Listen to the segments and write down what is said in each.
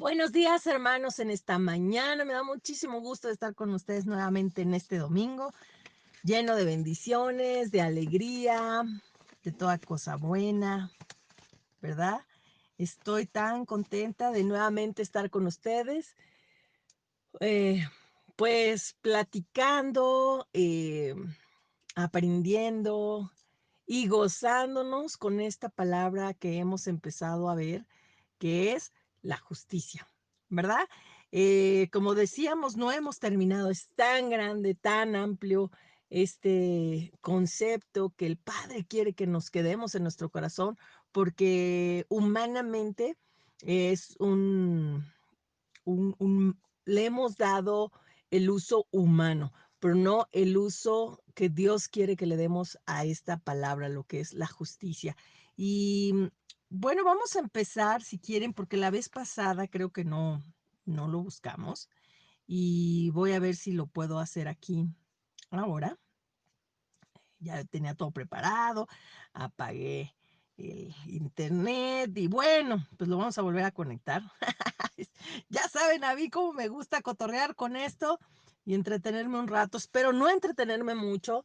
Buenos días, hermanos, en esta mañana. Me da muchísimo gusto de estar con ustedes nuevamente en este domingo, lleno de bendiciones, de alegría, de toda cosa buena, ¿verdad? Estoy tan contenta de nuevamente estar con ustedes, eh, pues platicando, aprendiendo y gozándonos con esta palabra que hemos empezado a ver, que es la justicia, ¿verdad? Como decíamos, no hemos terminado, es tan grande, tan amplio este concepto que el Padre quiere que nos quedemos en nuestro corazón, porque humanamente es le hemos dado el uso humano, pero no el uso que Dios quiere que le demos a esta palabra, lo que es la justicia. Y bueno, vamos a empezar si quieren, porque la vez pasada creo que no lo buscamos y voy a ver si lo puedo hacer aquí ahora. Ya tenía todo preparado, apagué el internet y bueno, pues lo vamos a volver a conectar. Ya saben a mí cómo me gusta cotorrear con esto y entretenerme un rato. Espero no entretenerme mucho.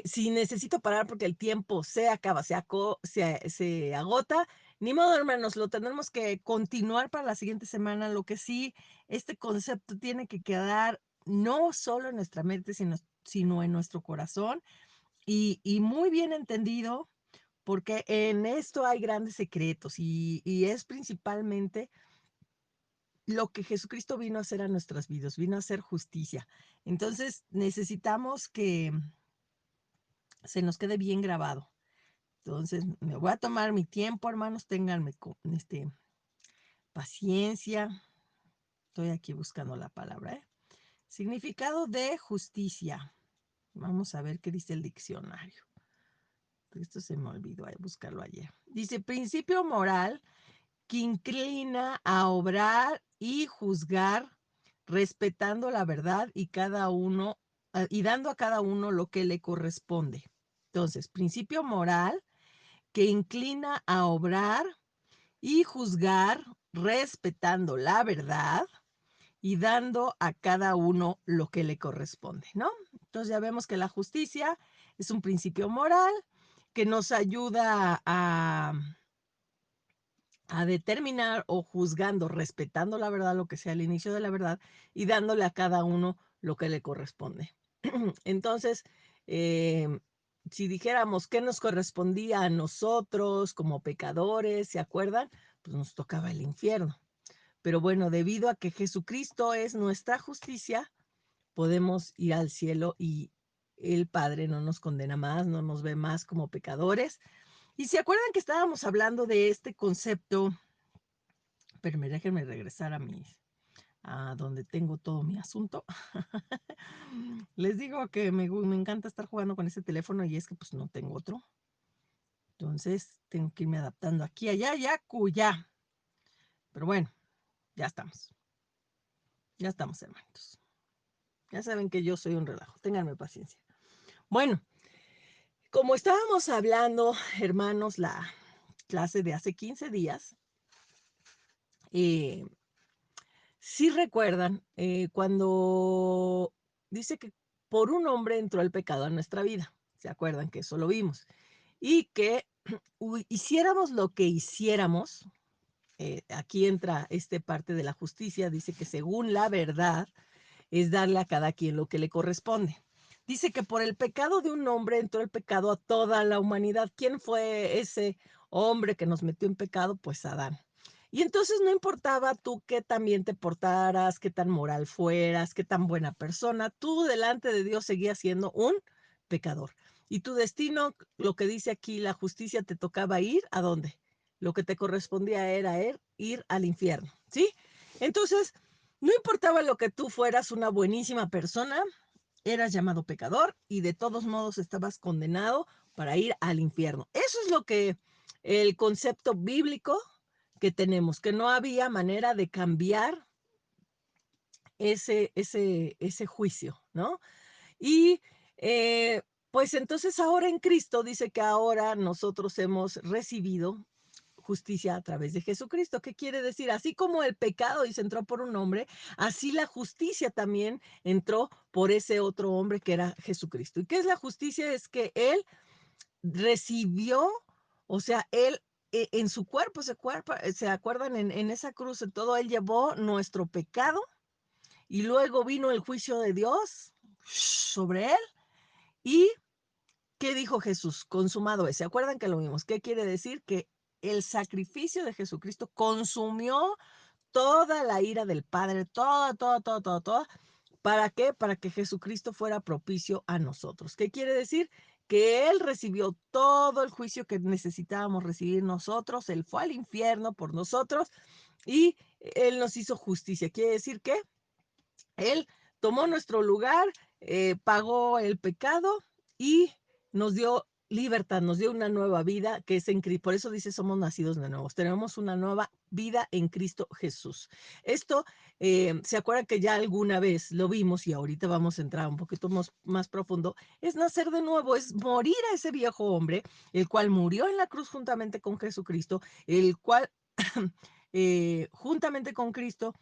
Si necesito parar porque el tiempo se acaba, se agota, ni modo, hermanos, lo tenemos que continuar para la siguiente semana. Lo que sí, este concepto tiene que quedar no solo en nuestra mente, sino en nuestro corazón y muy bien entendido, porque en esto hay grandes secretos y es principalmente lo que Jesucristo vino a hacer a nuestras vidas, vino a hacer justicia. Entonces necesitamos que se nos quede bien grabado. Entonces me voy a tomar mi tiempo, hermanos, ténganme con paciencia. Estoy aquí buscando la palabra, ¿eh? Significado de justicia. Vamos a ver qué dice el diccionario. Esto se me olvidó buscarlo ayer. Dice principio moral que inclina a obrar y juzgar respetando la verdad y cada uno y dando a cada uno lo que le corresponde. Entonces, principio moral que inclina a obrar y juzgar respetando la verdad y dando a cada uno lo que le corresponde, ¿no? Entonces ya vemos que la justicia es un principio moral que nos ayuda a determinar o juzgando, respetando la verdad, lo que sea el inicio de la verdad, y dándole a cada uno lo que le corresponde. Entonces, eh, si dijéramos qué nos correspondía a nosotros como pecadores, ¿se acuerdan? Pues nos tocaba el infierno. Pero bueno, debido a que Jesucristo es nuestra justicia, podemos ir al cielo y el Padre no nos condena más, no nos ve más como pecadores. Y se acuerdan que estábamos hablando de este concepto, pero déjenme regresar a donde tengo todo mi asunto. Les digo que me encanta estar jugando con ese teléfono y es que pues no tengo otro. Entonces tengo que irme adaptando aquí, allá, ya, cuya. Pero bueno, ya estamos. Ya estamos, hermanitos. Ya saben que yo soy un relajo. Ténganme paciencia. Bueno, como estábamos hablando, hermanos, la clase de hace 15 días, eh, si recuerdan, cuando dice que por un hombre entró el pecado a nuestra vida, ¿se acuerdan que eso lo vimos? Y que hiciéramos lo que hiciéramos, aquí entra esta parte de la justicia, dice que según la verdad es darle a cada quien lo que le corresponde. Dice que por el pecado de un hombre entró el pecado a toda la humanidad. ¿Quién fue ese hombre que nos metió en pecado? Pues Adán. Y entonces no importaba tú qué tan bien te portaras, qué tan moral fueras, qué tan buena persona, tú delante de Dios seguías siendo un pecador. Y tu destino, lo que dice aquí, la justicia te tocaba ir a dónde. Lo que te correspondía era ir al infierno, ¿sí? Entonces, no importaba lo que tú fueras una buenísima persona, eras llamado pecador y de todos modos estabas condenado para ir al infierno. Eso es lo que el concepto bíblico que tenemos, que no había manera de cambiar ese juicio, ¿no? Y pues entonces ahora en Cristo dice que ahora nosotros hemos recibido justicia a través de Jesucristo. ¿Qué quiere decir? Así como el pecado dice entró por un hombre, así la justicia también entró por ese otro hombre que era Jesucristo. ¿Y qué es la justicia? Es que Él recibió, o sea, Él en su cuerpo, ¿se acuerdan? En esa cruz, en todo, Él llevó nuestro pecado y luego vino el juicio de Dios sobre Él. ¿Y qué dijo Jesús? Consumado es. ¿Se acuerdan que lo vimos? ¿Qué quiere decir? Que el sacrificio de Jesucristo consumió toda la ira del Padre, toda, toda, toda, toda, toda. ¿Para qué? Para que Jesucristo fuera propicio a nosotros. ¿Qué quiere decir? Que Él recibió todo el juicio que necesitábamos recibir nosotros. Él fue al infierno por nosotros y Él nos hizo justicia. ¿Quiere decir que Él tomó nuestro lugar, pagó el pecado y nos dio libertad, nos dio una nueva vida que es en Cristo? Por eso dice, somos nacidos de nuevo. Tenemos una nueva vida en Cristo Jesús. Esto, ¿se acuerdan que ya alguna vez lo vimos y ahorita vamos a entrar un poquito más profundo? Es nacer de nuevo, es morir a ese viejo hombre, el cual murió en la cruz juntamente con Jesucristo, el cual juntamente con Cristo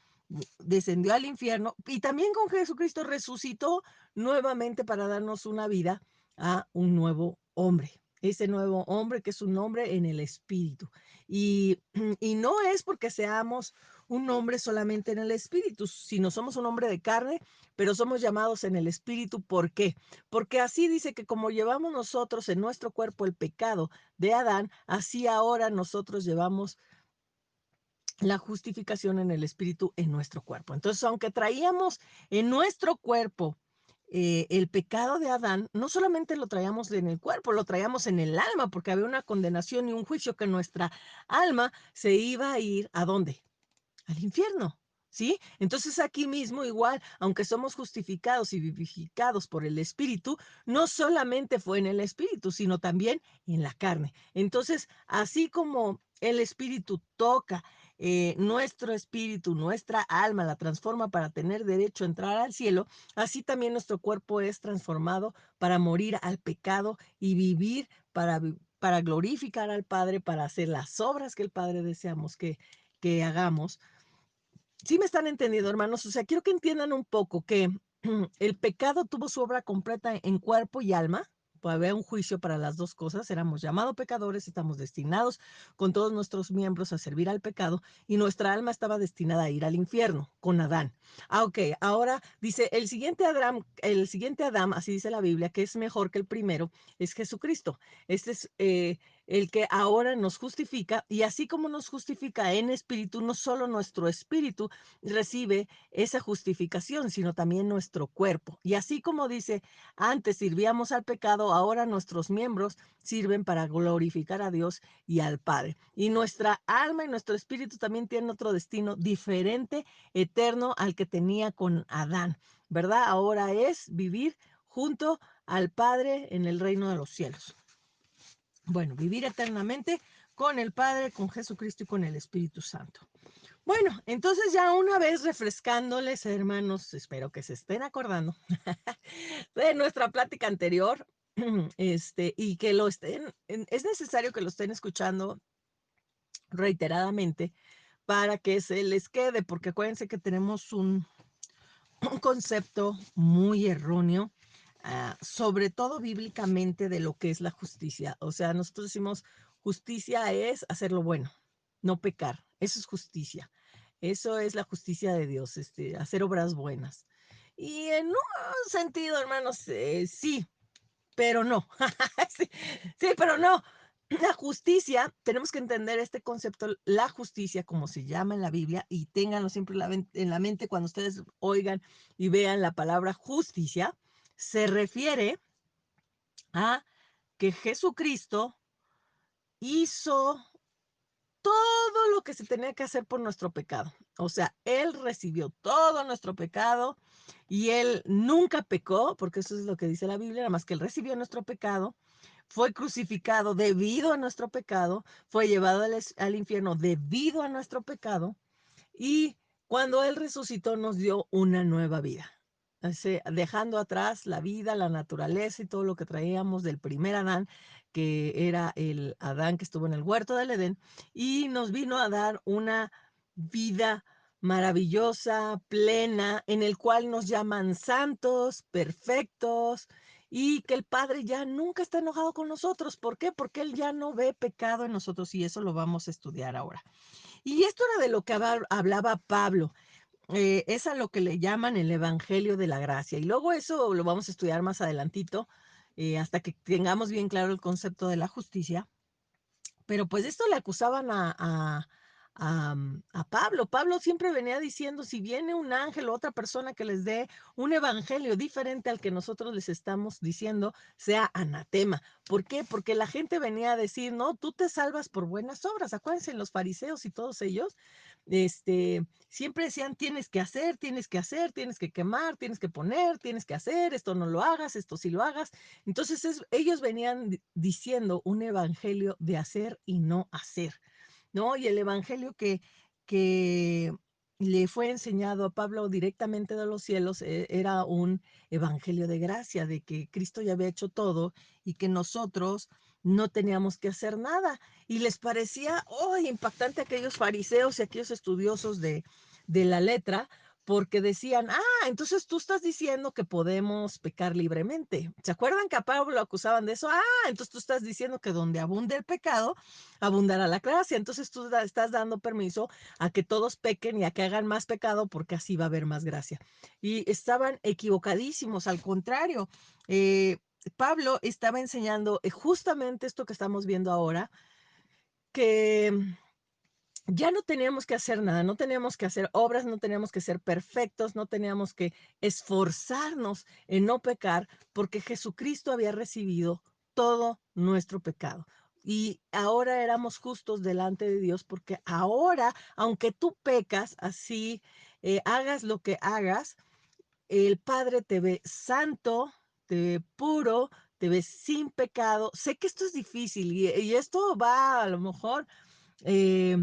descendió al infierno y también con Jesucristo resucitó nuevamente para darnos una vida a un nuevo hombre. Ese nuevo hombre que es un hombre en el espíritu. Y, y no es porque seamos un hombre solamente en el espíritu, sino somos un hombre de carne, pero somos llamados en el espíritu. ¿Por qué? Porque así dice que como llevamos nosotros en nuestro cuerpo el pecado de Adán, así ahora nosotros llevamos la justificación en el espíritu en nuestro cuerpo. Entonces, aunque traíamos en nuestro cuerpo el pecado de Adán, no solamente lo traíamos en el cuerpo, lo traíamos en el alma, porque había una condenación y un juicio que nuestra alma se iba a ir ¿a dónde? Al infierno. ¿Sí? Entonces aquí mismo igual, aunque somos justificados y vivificados por el Espíritu, no solamente fue en el Espíritu, sino también en la carne. Entonces, así como el Espíritu toca nuestro espíritu, nuestra alma, la transforma para tener derecho a entrar al cielo, así también nuestro cuerpo es transformado para morir al pecado y vivir para glorificar al Padre, para hacer las obras que el Padre deseamos que hagamos. ¿Sí me están entendiendo, hermanos? O sea, quiero que entiendan un poco que el pecado tuvo su obra completa en cuerpo y alma. Pues había un juicio para las dos cosas. Éramos llamados pecadores, estamos destinados con todos nuestros miembros a servir al pecado y nuestra alma estaba destinada a ir al infierno con Adán. Ok, ahora dice el siguiente Adán, así dice la Biblia, que es mejor que el primero, es Jesucristo. Este es el que ahora nos justifica y así como nos justifica en espíritu, no solo nuestro espíritu recibe esa justificación, sino también nuestro cuerpo. Y así como dice, antes servíamos al pecado, ahora nuestros miembros sirven para glorificar a Dios y al Padre. Y nuestra alma y nuestro espíritu también tienen otro destino diferente, eterno al que tenía con Adán, ¿verdad? Ahora es vivir junto al Padre en el reino de los cielos. Bueno, vivir eternamente con el Padre, con Jesucristo y con el Espíritu Santo. Bueno, entonces ya una vez refrescándoles, hermanos, espero que se estén acordando de nuestra plática anterior, y que lo estén, es necesario que lo estén escuchando reiteradamente para que se les quede, porque acuérdense que tenemos un concepto muy erróneo, sobre todo bíblicamente, de lo que es la justicia. O sea, nosotros decimos, justicia es hacer lo bueno, no pecar. Eso es justicia. Eso es la justicia de Dios, hacer obras buenas. Y en un sentido, hermanos, sí, pero no. Sí, sí, pero no. La justicia, tenemos que entender este concepto, la justicia, como se llama en la Biblia, y ténganlo siempre en la mente cuando ustedes oigan y vean la palabra justicia, se refiere a que Jesucristo hizo todo lo que se tenía que hacer por nuestro pecado. O sea, Él recibió todo nuestro pecado y Él nunca pecó, porque eso es lo que dice la Biblia, nada más que Él recibió nuestro pecado, fue crucificado debido a nuestro pecado, fue llevado al infierno debido a nuestro pecado y cuando Él resucitó nos dio una nueva vida. dejando atrás la vida, la naturaleza y todo lo que traíamos del primer Adán, que era el Adán que estuvo en el huerto del Edén, y nos vino a dar una vida maravillosa, plena, en el cual nos llaman santos, perfectos, y que el Padre ya nunca está enojado con nosotros. ¿Por qué? Porque Él ya no ve pecado en nosotros y eso lo vamos a estudiar ahora. Y esto era de lo que hablaba Pablo. Es a lo que le llaman el Evangelio de la Gracia. Y luego eso lo vamos a estudiar más adelantito, hasta que tengamos bien claro el concepto de la justicia. Pero pues esto le acusaban a Pablo. Pablo siempre venía diciendo, si viene un ángel o otra persona que les dé un evangelio diferente al que nosotros les estamos diciendo, sea anatema. ¿Por qué? Porque la gente venía a decir, no, tú te salvas por buenas obras. Acuérdense, los fariseos y todos ellos, siempre decían, tienes que hacer, tienes que quemar, tienes que poner, tienes que hacer, esto no lo hagas, esto sí lo hagas. Entonces ellos venían diciendo un evangelio de hacer y no hacer, ¿no? Y el evangelio que le fue enseñado a Pablo directamente de los cielos era un evangelio de gracia, de que Cristo ya había hecho todo y que nosotros no teníamos que hacer nada. Y les parecía impactante a aquellos fariseos y aquellos estudiosos de la letra, porque decían, entonces tú estás diciendo que podemos pecar libremente. ¿Se acuerdan que a Pablo lo acusaban de eso? Entonces tú estás diciendo que donde abunde el pecado, abundará la gracia. Entonces tú estás dando permiso a que todos pequen y a que hagan más pecado porque así va a haber más gracia. Y estaban equivocadísimos, al contrario. Pablo estaba enseñando justamente esto que estamos viendo ahora, que ya no teníamos que hacer nada, no teníamos que hacer obras, no teníamos que ser perfectos, no teníamos que esforzarnos en no pecar, porque Jesucristo había recibido todo nuestro pecado. Y ahora éramos justos delante de Dios, porque ahora, aunque tú pecas, así hagas lo que hagas, el Padre te ve santo, te ve puro, te ve sin pecado. Sé que esto es difícil y esto va a lo mejor... eh,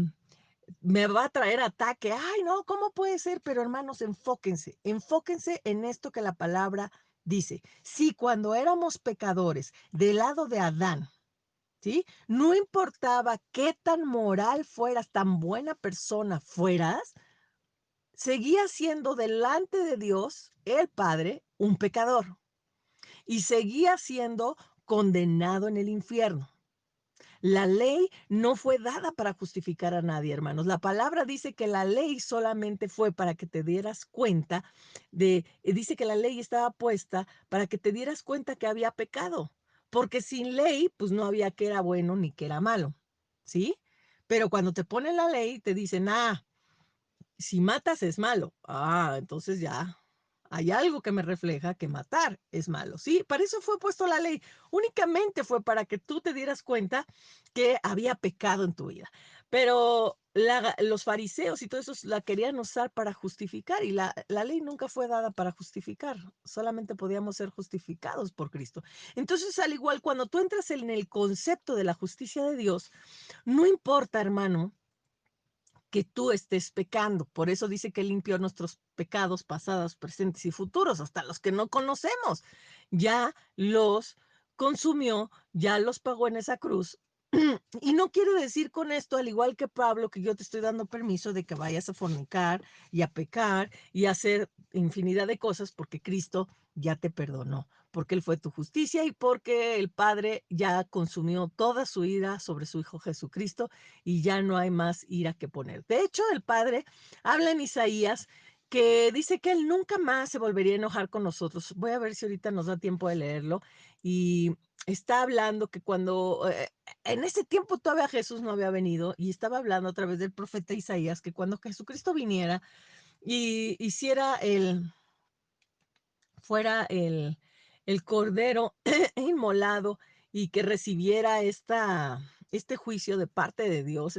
me va a traer ataque. Ay, no, ¿cómo puede ser? Pero hermanos, enfóquense en esto que la palabra dice. Si cuando éramos pecadores del lado de Adán, ¿sí? No importaba qué tan moral fueras, tan buena persona fueras, seguías siendo delante de Dios, el Padre, un pecador. Y seguías siendo condenado en el infierno. La ley no fue dada para justificar a nadie, hermanos. La palabra dice que la ley solamente fue para que te dieras cuenta dice que la ley estaba puesta para que te dieras cuenta que había pecado, porque sin ley, pues no había que era bueno ni que era malo, ¿sí? Pero cuando te ponen la ley, te dicen, si matas es malo. Entonces ya hay algo que me refleja que matar es malo, ¿sí? Para eso fue puesto la ley. Únicamente fue para que tú te dieras cuenta que había pecado en tu vida. Pero los fariseos y todos esos la querían usar para justificar y la ley nunca fue dada para justificar. Solamente podíamos ser justificados por Cristo. Entonces, al igual, cuando tú entras en el concepto de la justicia de Dios, no importa, hermano, que tú estés pecando. Por eso dice que limpió nuestros pecados pasados, presentes y futuros, hasta los que no conocemos. Ya los consumió, ya los pagó en esa cruz. Y no quiere decir con esto, al igual que Pablo, que yo te estoy dando permiso de que vayas a fornicar y a pecar y a hacer infinidad de cosas porque Cristo ya te perdonó, porque Él fue tu justicia y porque el Padre ya consumió toda su ira sobre su Hijo Jesucristo y ya no hay más ira que poner. De hecho, el Padre habla en Isaías que dice que Él nunca más se volvería a enojar con nosotros. Voy a ver si ahorita nos da tiempo de leerlo. Y está hablando que cuando en ese tiempo todavía Jesús no había venido y estaba hablando a través del profeta Isaías que cuando Jesucristo viniera y fuera el cordero inmolado y que recibiera este juicio de parte de Dios,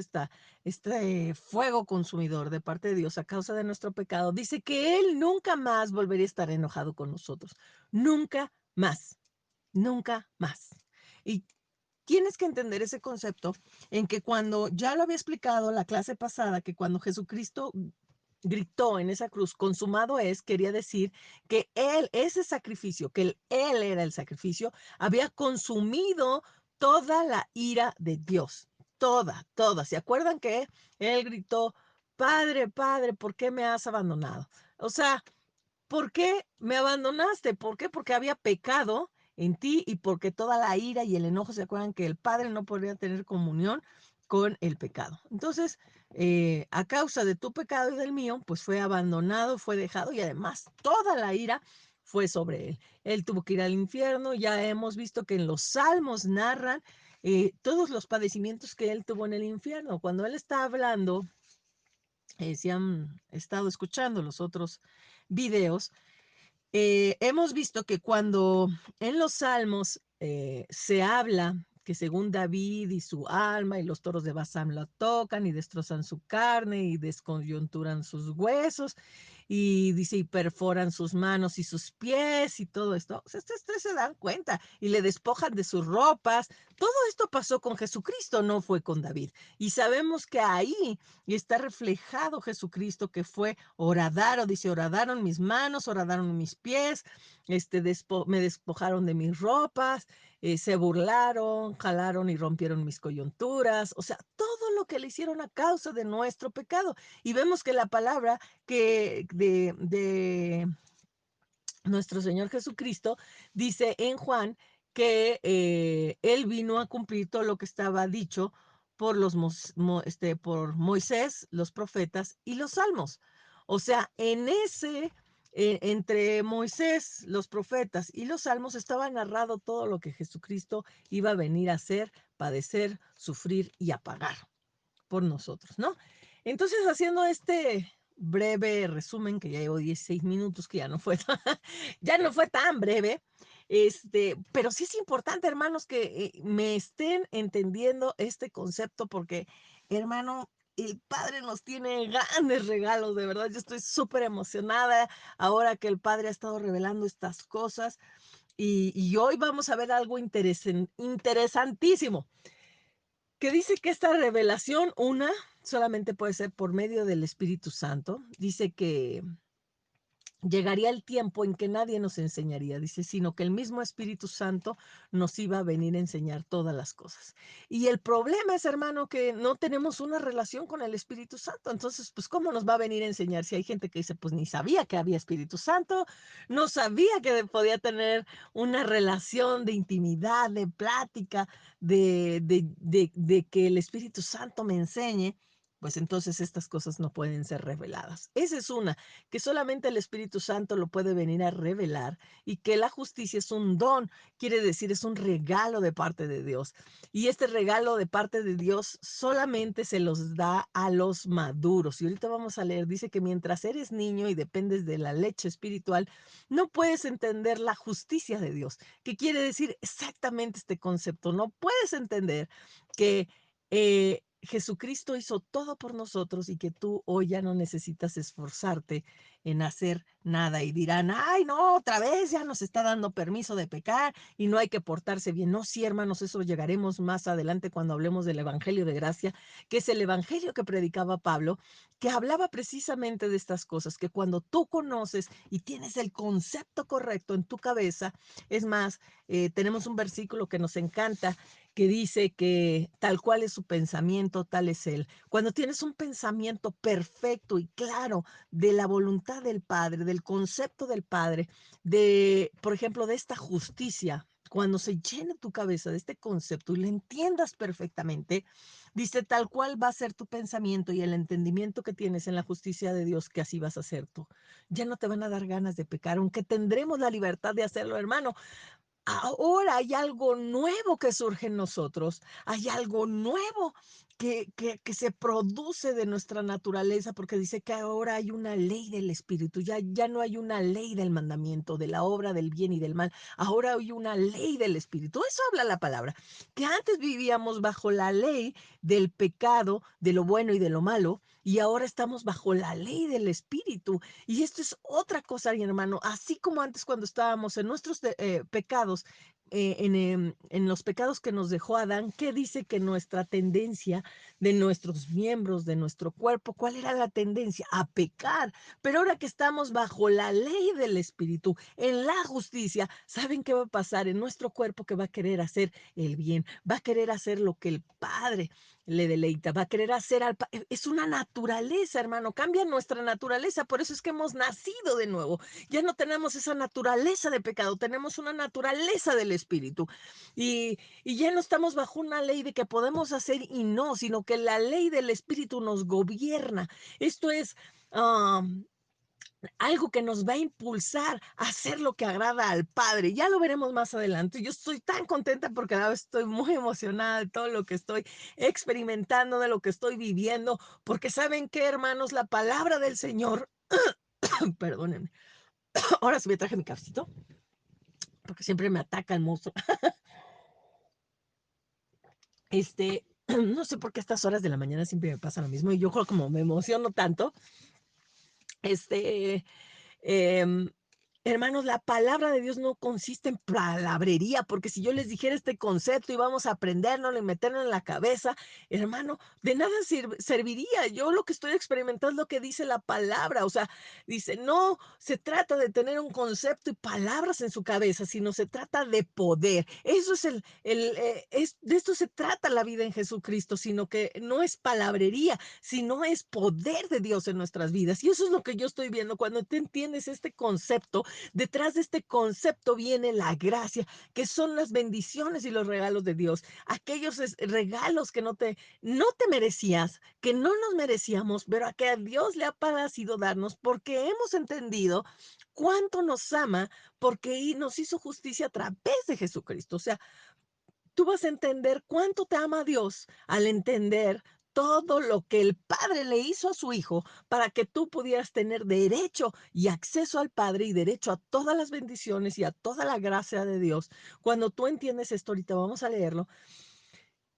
este fuego consumidor de parte de Dios a causa de nuestro pecado, dice que Él nunca más volvería a estar enojado con nosotros. Nunca más. Nunca más. Y tienes que entender ese concepto en que cuando, ya lo había explicado la clase pasada, que cuando Jesucristo gritó en esa cruz, consumado es, quería decir que él, ese sacrificio, que él era el sacrificio, había consumido toda la ira de Dios, toda, toda. ¿Se acuerdan que él gritó, Padre, Padre, ¿por qué me has abandonado? O sea, ¿por qué me abandonaste? ¿Por qué? Porque había pecado en ti y porque toda la ira y el enojo, ¿se acuerdan que el Padre no podría tener comunión con el pecado? Entonces, a causa de tu pecado y del mío, pues fue abandonado, fue dejado y además toda la ira fue sobre él. Él tuvo que ir al infierno. Ya hemos visto que en los salmos narran todos los padecimientos que él tuvo en el infierno. Cuando él está hablando, si han estado escuchando los otros videos, hemos visto que cuando en los salmos se habla que según David y su alma y los toros de Basán la tocan y destrozan su carne y descoyunturan sus huesos y dice y perforan sus manos y sus pies y todo esto. O sea, ustedes se dan cuenta y le despojan de sus ropas. Todo esto pasó con Jesucristo, no fue con David. Y sabemos que ahí está reflejado Jesucristo que fue horadaro, dice, horadaron mis manos, horadaron mis pies, me despojaron de mis ropas, se burlaron, jalaron y rompieron mis coyunturas, o sea, todo lo que le hicieron a causa de nuestro pecado. Y vemos que la palabra que de nuestro Señor Jesucristo dice en Juan que él vino a cumplir todo lo que estaba dicho por por Moisés, los profetas y los salmos. O sea, entre Moisés, los profetas y los salmos estaba narrado todo lo que Jesucristo iba a venir a hacer, padecer, sufrir y a pagar por nosotros, ¿no? Entonces, haciendo este breve resumen, que ya llevo 16 minutos, que ya no fue tan, ya no fue tan breve, pero sí es importante, hermanos, que me estén entendiendo este concepto, porque, hermano, el Padre nos tiene grandes regalos, de verdad. Yo estoy súper emocionada ahora que el Padre ha estado revelando estas cosas y hoy vamos a ver algo interesantísimo que dice que esta revelación, una, solamente puede ser por medio del Espíritu Santo. Dice que llegaría el tiempo en que nadie nos enseñaría, dice, sino que el mismo Espíritu Santo nos iba a venir a enseñar todas las cosas. Y el problema es, hermano, que no tenemos una relación con el Espíritu Santo. Entonces, pues, ¿cómo nos va a venir a enseñar? Si hay gente que dice, pues, ni sabía que había Espíritu Santo, no sabía que podía tener una relación de intimidad, de plática, de que el Espíritu Santo me enseñe. Pues entonces estas cosas no pueden ser reveladas. Esa es una, que solamente el Espíritu Santo lo puede venir a revelar y que la justicia es un don, quiere decir, es un regalo de parte de Dios. Y este regalo de parte de Dios solamente se los da a los maduros. Y ahorita vamos a leer, dice que mientras eres niño y dependes de la leche espiritual, no puedes entender la justicia de Dios. ¿Qué quiere decir exactamente este concepto? No puedes entender que Jesucristo hizo todo por nosotros y que tú hoy ya no necesitas esforzarte en hacer nada y dirán, ay, no, otra vez ya nos está dando permiso de pecar y no hay que portarse bien. No, sí, hermanos, eso llegaremos más adelante cuando hablemos del Evangelio de Gracia, que es el Evangelio que predicaba Pablo, que hablaba precisamente de estas cosas, que cuando tú conoces y tienes el concepto correcto en tu cabeza, es más, tenemos un versículo que nos encanta que dice que tal cual es su pensamiento, tal es él. Cuando tienes un pensamiento perfecto y claro de la voluntad del Padre, del concepto del Padre, por ejemplo, de esta justicia, cuando se llene tu cabeza de este concepto y lo entiendas perfectamente, dice tal cual va a ser tu pensamiento y el entendimiento que tienes en la justicia de Dios, que así vas a ser tú. Ya no te van a dar ganas de pecar, aunque tendremos la libertad de hacerlo, hermano. Ahora hay algo nuevo que surge en nosotros, hay algo nuevo que se produce de nuestra naturaleza, porque dice que ahora hay una ley del Espíritu, ya no hay una ley del mandamiento, de la obra del bien y del mal, ahora hay una ley del Espíritu. Eso habla la palabra, que antes vivíamos bajo la ley del pecado, de lo bueno y de lo malo, y ahora estamos bajo la ley del Espíritu. Y esto es otra cosa, mi hermano, así como antes cuando estábamos en nuestros pecados, en los pecados que nos dejó Adán, ¿qué dice que nuestra tendencia de nuestros miembros, de nuestro cuerpo, cuál era la tendencia? A pecar. Pero ahora que estamos bajo la ley del Espíritu, en la justicia, ¿saben qué va a pasar en nuestro cuerpo? Que va a querer hacer el bien, va a querer hacer lo que el Padre le deleita, va a querer hacer es una naturaleza, hermano, cambia nuestra naturaleza, por eso es que hemos nacido de nuevo. Ya no tenemos esa naturaleza de pecado, tenemos una naturaleza del Espíritu. Y ya no estamos bajo una ley de que podemos hacer y no, sino que la ley del Espíritu nos gobierna. Esto es algo que nos va a impulsar a hacer lo que agrada al Padre. Ya lo veremos más adelante. Yo estoy tan contenta porque ahora estoy muy emocionada de todo lo que estoy experimentando, de lo que estoy viviendo, porque saben qué, hermanos, la palabra del Señor, perdónenme, ahora sí me traje mi cafecito, porque siempre me ataca el monstruo. No sé por qué a estas horas de la mañana siempre me pasa lo mismo y yo creo como me emociono tanto, este, Em, hermanos, la palabra de Dios no consiste en palabrería, porque si yo les dijera este concepto y vamos a aprenderlo y meterlo en la cabeza, hermano, de nada serviría. Yo lo que estoy experimentando es lo que dice la palabra. O sea, dice, no se trata de tener un concepto y palabras en su cabeza, sino se trata de poder. Eso es de esto se trata la vida en Jesucristo, sino que no es palabrería, sino es poder de Dios en nuestras vidas. Y eso es lo que yo estoy viendo cuando te entiendes este concepto. Detrás de este concepto viene la gracia, que son las bendiciones y los regalos de Dios. Aquellos regalos que no te merecías, que no nos merecíamos, pero a que a Dios le ha parecido darnos porque hemos entendido cuánto nos ama, porque nos hizo justicia a través de Jesucristo. O sea, tú vas a entender cuánto te ama Dios al entender todo lo que el Padre le hizo a su Hijo para que tú pudieras tener derecho y acceso al Padre y derecho a todas las bendiciones y a toda la gracia de Dios. Cuando tú entiendes esto, ahorita vamos a leerlo,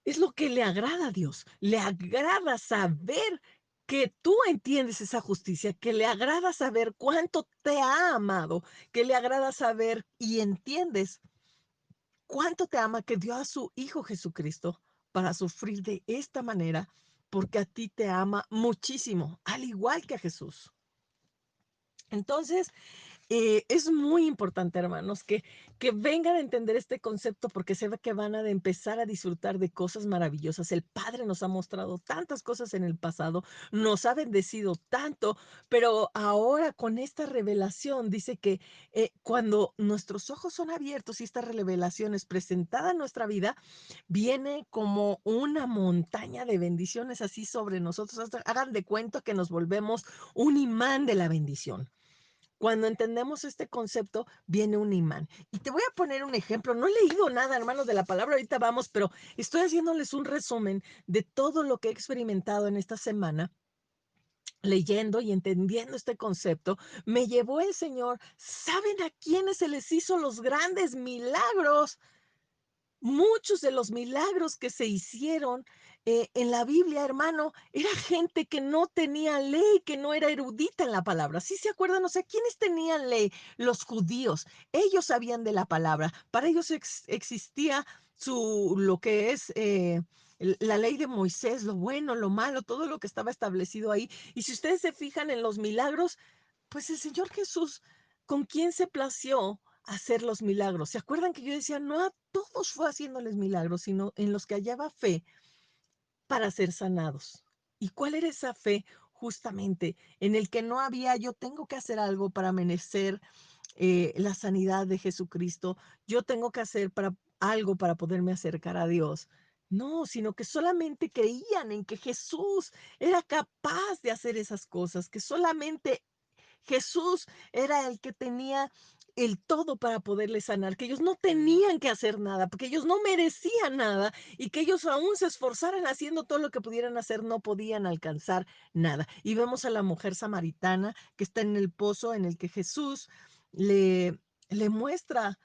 es lo que le agrada a Dios. Le agrada saber que tú entiendes esa justicia, que le agrada saber cuánto te ha amado, que le agrada saber y entiendes cuánto te ama que dio a su Hijo Jesucristo para sufrir de esta manera, porque a ti te ama muchísimo, al igual que a Jesús. Entonces, es muy importante, hermanos, que vengan a entender este concepto porque se ve que van a empezar a disfrutar de cosas maravillosas. El Padre nos ha mostrado tantas cosas en el pasado, nos ha bendecido tanto, pero ahora con esta revelación dice que cuando nuestros ojos son abiertos y esta revelación es presentada en nuestra vida, viene como una montaña de bendiciones así sobre nosotros. Hagan de cuenta que nos volvemos un imán de la bendición. Cuando entendemos este concepto, viene un imán. Y te voy a poner un ejemplo. No he leído nada, hermanos, de la palabra, ahorita vamos, pero estoy haciéndoles un resumen de todo lo que he experimentado en esta semana. Leyendo y entendiendo este concepto, me llevó el Señor. ¿Saben a quiénes se les hizo los grandes milagros? Muchos de los milagros que se hicieron en la Biblia, hermano, era gente que no tenía ley, que no era erudita en la palabra. ¿Sí se acuerdan? O sea, ¿quiénes tenían ley? Los judíos. Ellos sabían de la palabra. Para ellos existía lo que es la ley de Moisés, lo bueno, lo malo, todo lo que estaba establecido ahí. Y si ustedes se fijan en los milagros, pues el Señor Jesús, ¿con quién se plació hacer los milagros? ¿Se acuerdan que yo decía, no a todos fue haciéndoles milagros, sino en los que hallaba fe para ser sanados? ¿Y cuál era esa fe? Justamente en el que no había, yo tengo que hacer algo para merecer la sanidad de Jesucristo, yo tengo que hacer algo para poderme acercar a Dios. No, sino que solamente creían en que Jesús era capaz de hacer esas cosas, que solamente Jesús era el que tenía el todo para poderle sanar, que ellos no tenían que hacer nada, porque ellos no merecían nada y que ellos aún se esforzaran haciendo todo lo que pudieran hacer, no podían alcanzar nada. Y vemos a la mujer samaritana que está en el pozo en el que Jesús le muestra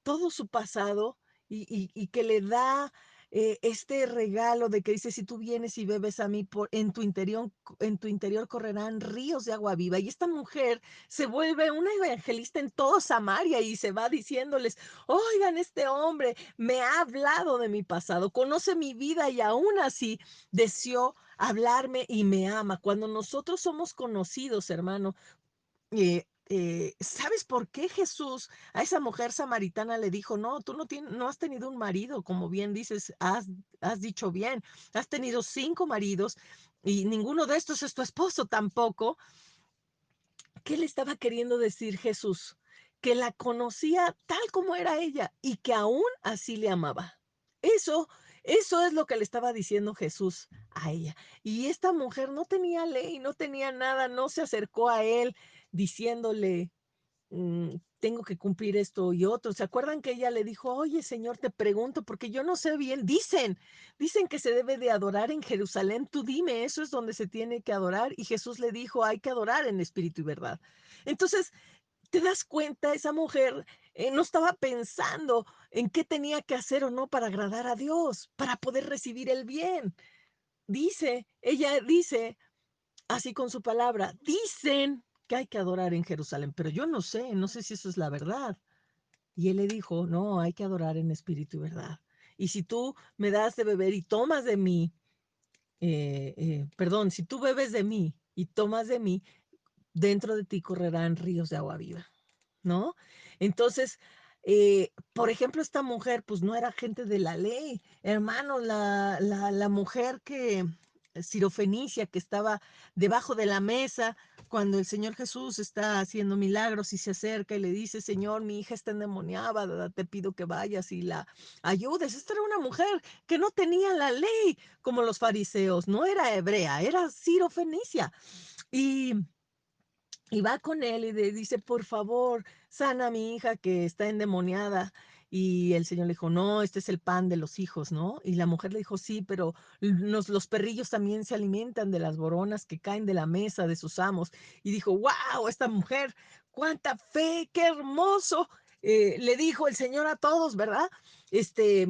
todo su pasado y que le da este regalo de que dice, si tú vienes y bebes a mí, en tu interior correrán ríos de agua viva. Y esta mujer se vuelve una evangelista en todo Samaria y se va diciéndoles, oigan, este hombre me ha hablado de mi pasado, conoce mi vida y aún así deseó hablarme y me ama. Cuando nosotros somos conocidos, hermano, ¿sabes por qué Jesús a esa mujer samaritana le dijo, no, tú no has tenido un marido, como bien dices, has dicho bien, has tenido 5 maridos y ninguno de estos es tu esposo tampoco? ¿Qué le estaba queriendo decir Jesús? Que la conocía tal como era ella y que aún así le amaba. Eso, eso es lo que le estaba diciendo Jesús a ella. Y esta mujer no tenía ley, no tenía nada, no se acercó a él diciéndole, tengo que cumplir esto y otro. ¿Se acuerdan que ella le dijo, oye, Señor, te pregunto, porque yo no sé bien, dicen que se debe de adorar en Jerusalén, tú dime, eso es donde se tiene que adorar. Y Jesús le dijo, hay que adorar en espíritu y verdad. Entonces, ¿te das cuenta? Esa mujer no estaba pensando en qué tenía que hacer o no para agradar a Dios, para poder recibir el bien. Ella dice, así con su palabra, dicen que hay que adorar en Jerusalén, pero yo no sé si eso es la verdad. Y él le dijo, no, hay que adorar en espíritu y verdad. Y si tú me das de beber y tomas de mí, perdón, si tú bebes de mí y tomas de mí, dentro de ti correrán ríos de agua viva. ¿No? Entonces, por ejemplo, esta mujer, pues no era gente de la ley, hermano, la mujer Sirofenicia, que estaba debajo de la mesa cuando el Señor Jesús está haciendo milagros y se acerca y le dice, Señor, mi hija está endemoniada, te pido que vayas y la ayudes. Esta era una mujer que no tenía la ley como los fariseos, no era hebrea, era Sirofenicia. Y va con él y le dice, por favor, sana a mi hija que está endemoniada. Y el Señor le dijo, no, este es el pan de los hijos, ¿no? Y la mujer le dijo, sí, pero los perrillos también se alimentan de las boronas que caen de la mesa de sus amos. Y dijo, wow, esta mujer, cuánta fe, qué hermoso. Le dijo el Señor a todos, ¿verdad? Este,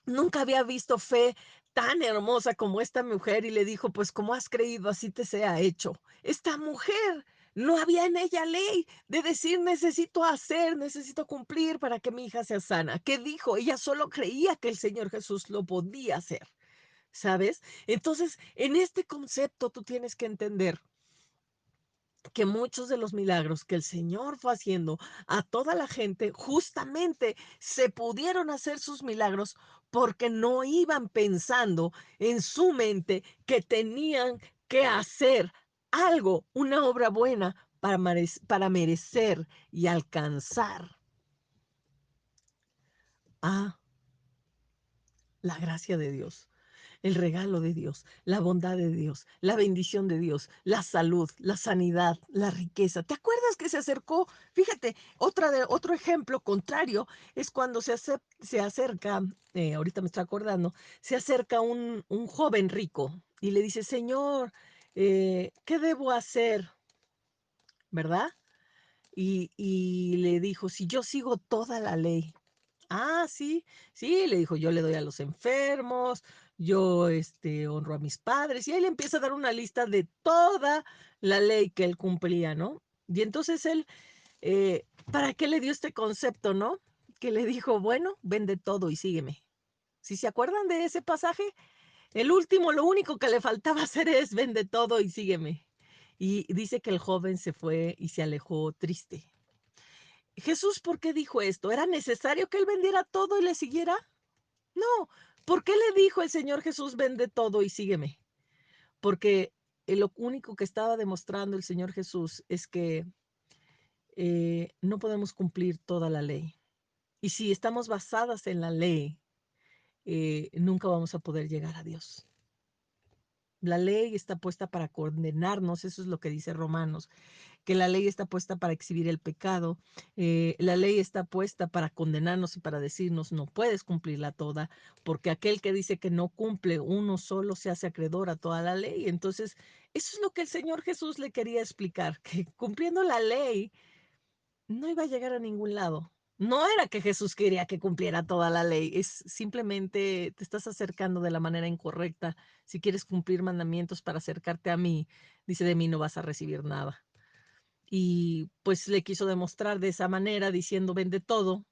Nunca había visto fe tan hermosa como esta mujer y le dijo, pues como has creído, así te sea hecho. Esta mujer, no había en ella ley de decir necesito hacer, necesito cumplir para que mi hija sea sana. ¿Qué dijo? Ella solo creía que el Señor Jesús lo podía hacer, ¿sabes? Entonces, en este concepto tú tienes que entender que muchos de los milagros que el Señor fue haciendo a toda la gente, justamente se pudieron hacer sus milagros porque no iban pensando en su mente que tenían que hacer algo, una obra buena para merecer y alcanzar a la gracia de Dios, el regalo de Dios, la bondad de Dios, la bendición de Dios, la salud, la sanidad, la riqueza. ¿Te acuerdas que se acercó? Fíjate, otro ejemplo contrario es cuando se acerca, ahorita me estoy acordando, se acerca un joven rico y le dice, Señor, ¿qué debo hacer? ¿Verdad? Y le dijo, si yo sigo toda la ley. Ah, sí, sí, le dijo, yo le doy a los enfermos, yo honro a mis padres, y ahí le empieza a dar una lista de toda la ley que él cumplía, ¿no? Y entonces él, ¿para qué le dio este concepto, no? Que le dijo, bueno, vende todo y sígueme. Si se acuerdan de ese pasaje, el último, lo único que le faltaba hacer es vende todo y sígueme. Y dice que el joven se fue y se alejó triste. Jesús, ¿por qué dijo esto? ¿Era necesario que él vendiera todo y le siguiera? No. ¿Por qué le dijo el Señor Jesús, vende todo y sígueme? Porque lo único que estaba demostrando el Señor Jesús es que no podemos cumplir toda la ley. Y si estamos basadas en la ley, nunca vamos a poder llegar a Dios. La ley está puesta para condenarnos, eso es lo que dice Romanos, que la ley está puesta para exhibir el pecado, la ley está puesta para condenarnos y para decirnos no puedes cumplirla toda, porque aquel que dice que no cumple uno solo se hace acreedor a toda la ley. Entonces, eso es lo que el Señor Jesús le quería explicar, que cumpliendo la ley no iba a llegar a ningún lado. No era que Jesús quería que cumpliera toda la ley, es simplemente te estás acercando de la manera incorrecta. Si quieres cumplir mandamientos para acercarte a mí, dice, de mí no vas a recibir nada. Y pues le quiso demostrar de esa manera, diciendo, vende todo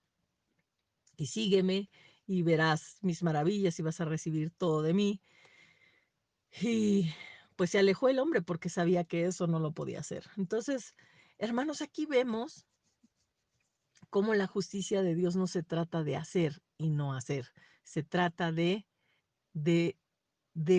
y sígueme y verás mis maravillas y vas a recibir todo de mí. Y pues se alejó el hombre porque sabía que eso no lo podía hacer. Entonces, hermanos, aquí vemos cómo la justicia de Dios no se trata de hacer y no hacer, se trata de, de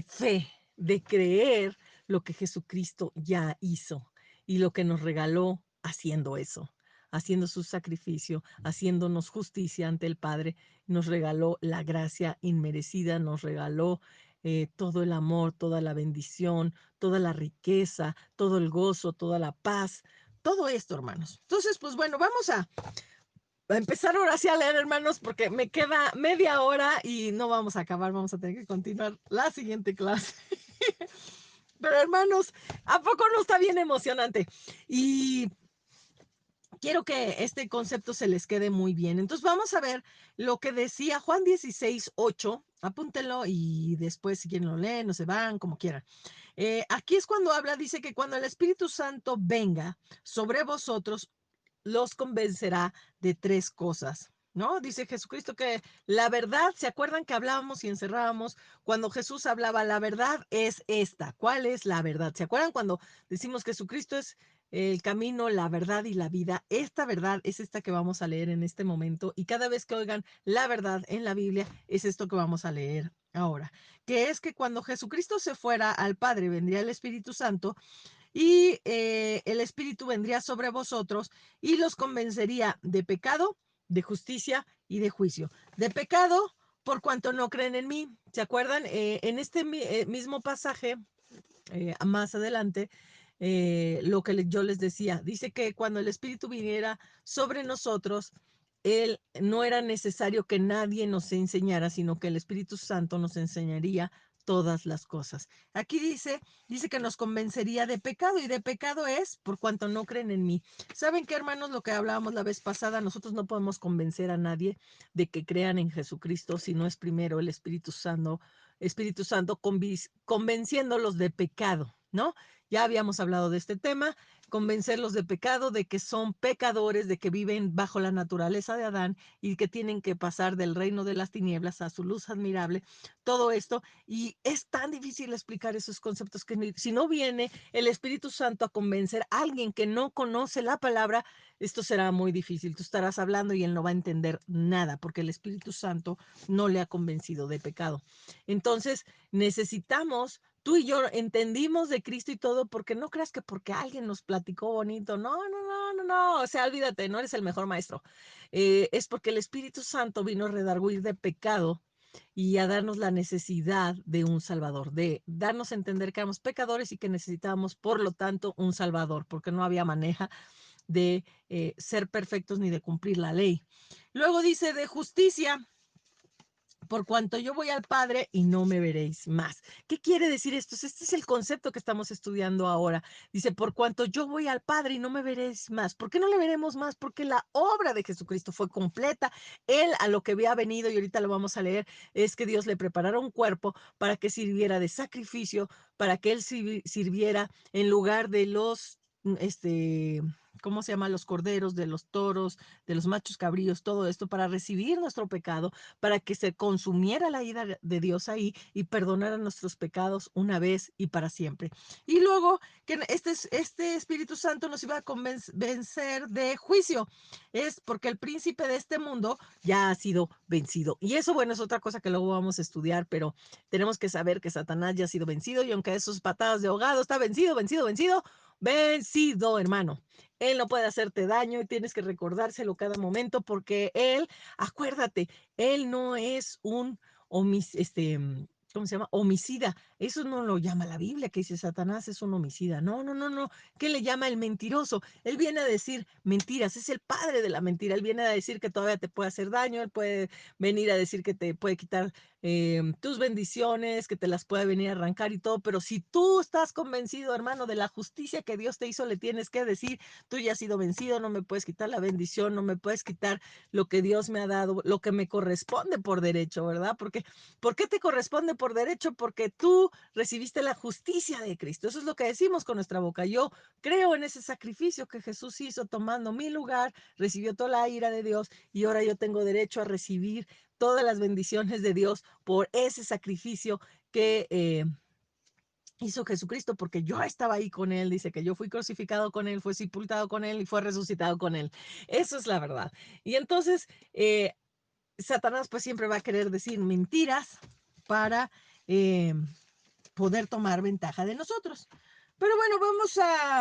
fe, de creer lo que Jesucristo ya hizo y lo que nos regaló haciendo eso, haciendo su sacrificio, haciéndonos justicia ante el Padre, nos regaló la gracia inmerecida, nos regaló todo el amor, toda la bendición, toda la riqueza, todo el gozo, toda la paz, todo esto, hermanos. Entonces, pues bueno, vamos a empezar ahora sí a leer, hermanos, porque me queda media hora y no vamos a acabar, vamos a tener que continuar la siguiente clase. Pero hermanos, ¿a poco no está bien emocionante? Y quiero que este concepto se les quede muy bien. Entonces vamos a ver lo que decía Juan 16:8. Apúntenlo y después si quieren lo leen o se van, como quieran. Aquí es cuando habla, dice que cuando el Espíritu Santo venga sobre vosotros, los convencerá de tres cosas. ¿No? Dice Jesucristo que la verdad, ¿se acuerdan que hablábamos y encerrábamos cuando Jesús hablaba? La verdad es esta. ¿Cuál es la verdad? ¿Se acuerdan cuando decimos Jesucristo es el camino, la verdad y la vida? Esta verdad es esta que vamos a leer en este momento y cada vez que oigan la verdad en la Biblia es esto que vamos a leer ahora, que es que cuando Jesucristo se fuera al Padre vendría el Espíritu Santo y el Espíritu vendría sobre vosotros y los convencería de pecado, de justicia y de juicio. De pecado, por cuanto no creen en mí. ¿Se acuerdan? En este mismo pasaje, más adelante, lo que yo les decía, dice que cuando el Espíritu viniera sobre nosotros, él no era necesario que nadie nos enseñara, sino que el Espíritu Santo nos enseñaría todas las cosas. Aquí dice que nos convencería de pecado y de pecado es por cuanto no creen en mí. ¿Saben qué, hermanos? Lo que hablábamos la vez pasada, nosotros no podemos convencer a nadie de que crean en Jesucristo si no es primero el Espíritu Santo convenciéndolos de pecado, ¿no? Ya habíamos hablado de este tema, convencerlos de pecado, de que son pecadores, de que viven bajo la naturaleza de Adán y que tienen que pasar del reino de las tinieblas a su luz admirable, todo esto. Y es tan difícil explicar esos conceptos que si no viene el Espíritu Santo a convencer a alguien que no conoce la palabra, esto será muy difícil. Tú estarás hablando y él no va a entender nada porque el Espíritu Santo no le ha convencido de pecado. Entonces, necesitamos, tú y yo entendimos de Cristo y todo, porque no creas que porque alguien nos platicó bonito, no, no, no, no, no, o sea, olvídate, no eres el mejor maestro. Es porque el Espíritu Santo vino a redarguir de pecado y a darnos la necesidad de un Salvador, de darnos a entender que éramos pecadores y que necesitábamos, por lo tanto, un Salvador, porque no había manera de ser perfectos ni de cumplir la ley. Luego dice de justicia, por cuanto yo voy al Padre y no me veréis más. ¿Qué quiere decir esto? Este es el concepto que estamos estudiando ahora. Dice, por cuanto yo voy al Padre y no me veréis más. ¿Por qué no le veremos más? Porque la obra de Jesucristo fue completa. Él a lo que había venido, y ahorita lo vamos a leer, es que Dios le preparara un cuerpo para que sirviera de sacrificio, para que él sirviera en lugar de los, ¿cómo se llama? Los corderos, de los toros, de los machos cabríos, todo esto para recibir nuestro pecado, para que se consumiera la ira de Dios ahí y perdonara nuestros pecados una vez y para siempre. Y luego que este Espíritu Santo nos iba a convencer de juicio. Es porque el príncipe de este mundo ya ha sido vencido. Y eso, bueno, es otra cosa que luego vamos a estudiar, pero tenemos que saber que Satanás ya ha sido vencido y aunque esos patadas de ahogado está vencido, vencido, vencido, vencido, hermano. Él no puede hacerte daño y tienes que recordárselo cada momento porque él, acuérdate, él no es un ¿cómo se llama? Homicida. Eso no lo llama la Biblia, que dice Satanás es un homicida. No, no, no, no. ¿Qué le llama el mentiroso? Él viene a decir mentiras, es el padre de la mentira. Él viene a decir que todavía te puede hacer daño, él puede venir a decir que te puede quitar tus bendiciones, que te las puede venir a arrancar y todo, pero si tú estás convencido, hermano, de la justicia que Dios te hizo, le tienes que decir, tú ya has sido vencido, no me puedes quitar la bendición, no me puedes quitar lo que Dios me ha dado, lo que me corresponde por derecho, ¿verdad? Porque, ¿por qué te corresponde por derecho? Porque tú recibiste la justicia de Cristo. Eso es lo que decimos con nuestra boca. Yo creo en ese sacrificio que Jesús hizo tomando mi lugar, recibió toda la ira de Dios y ahora yo tengo derecho a recibir todas las bendiciones de Dios por ese sacrificio que hizo Jesucristo, porque yo estaba ahí con él, dice que yo fui crucificado con él, fue sepultado con él y fue resucitado con él. Eso es la verdad. Y entonces, Satanás pues siempre va a querer decir mentiras para poder tomar ventaja de nosotros. Pero bueno,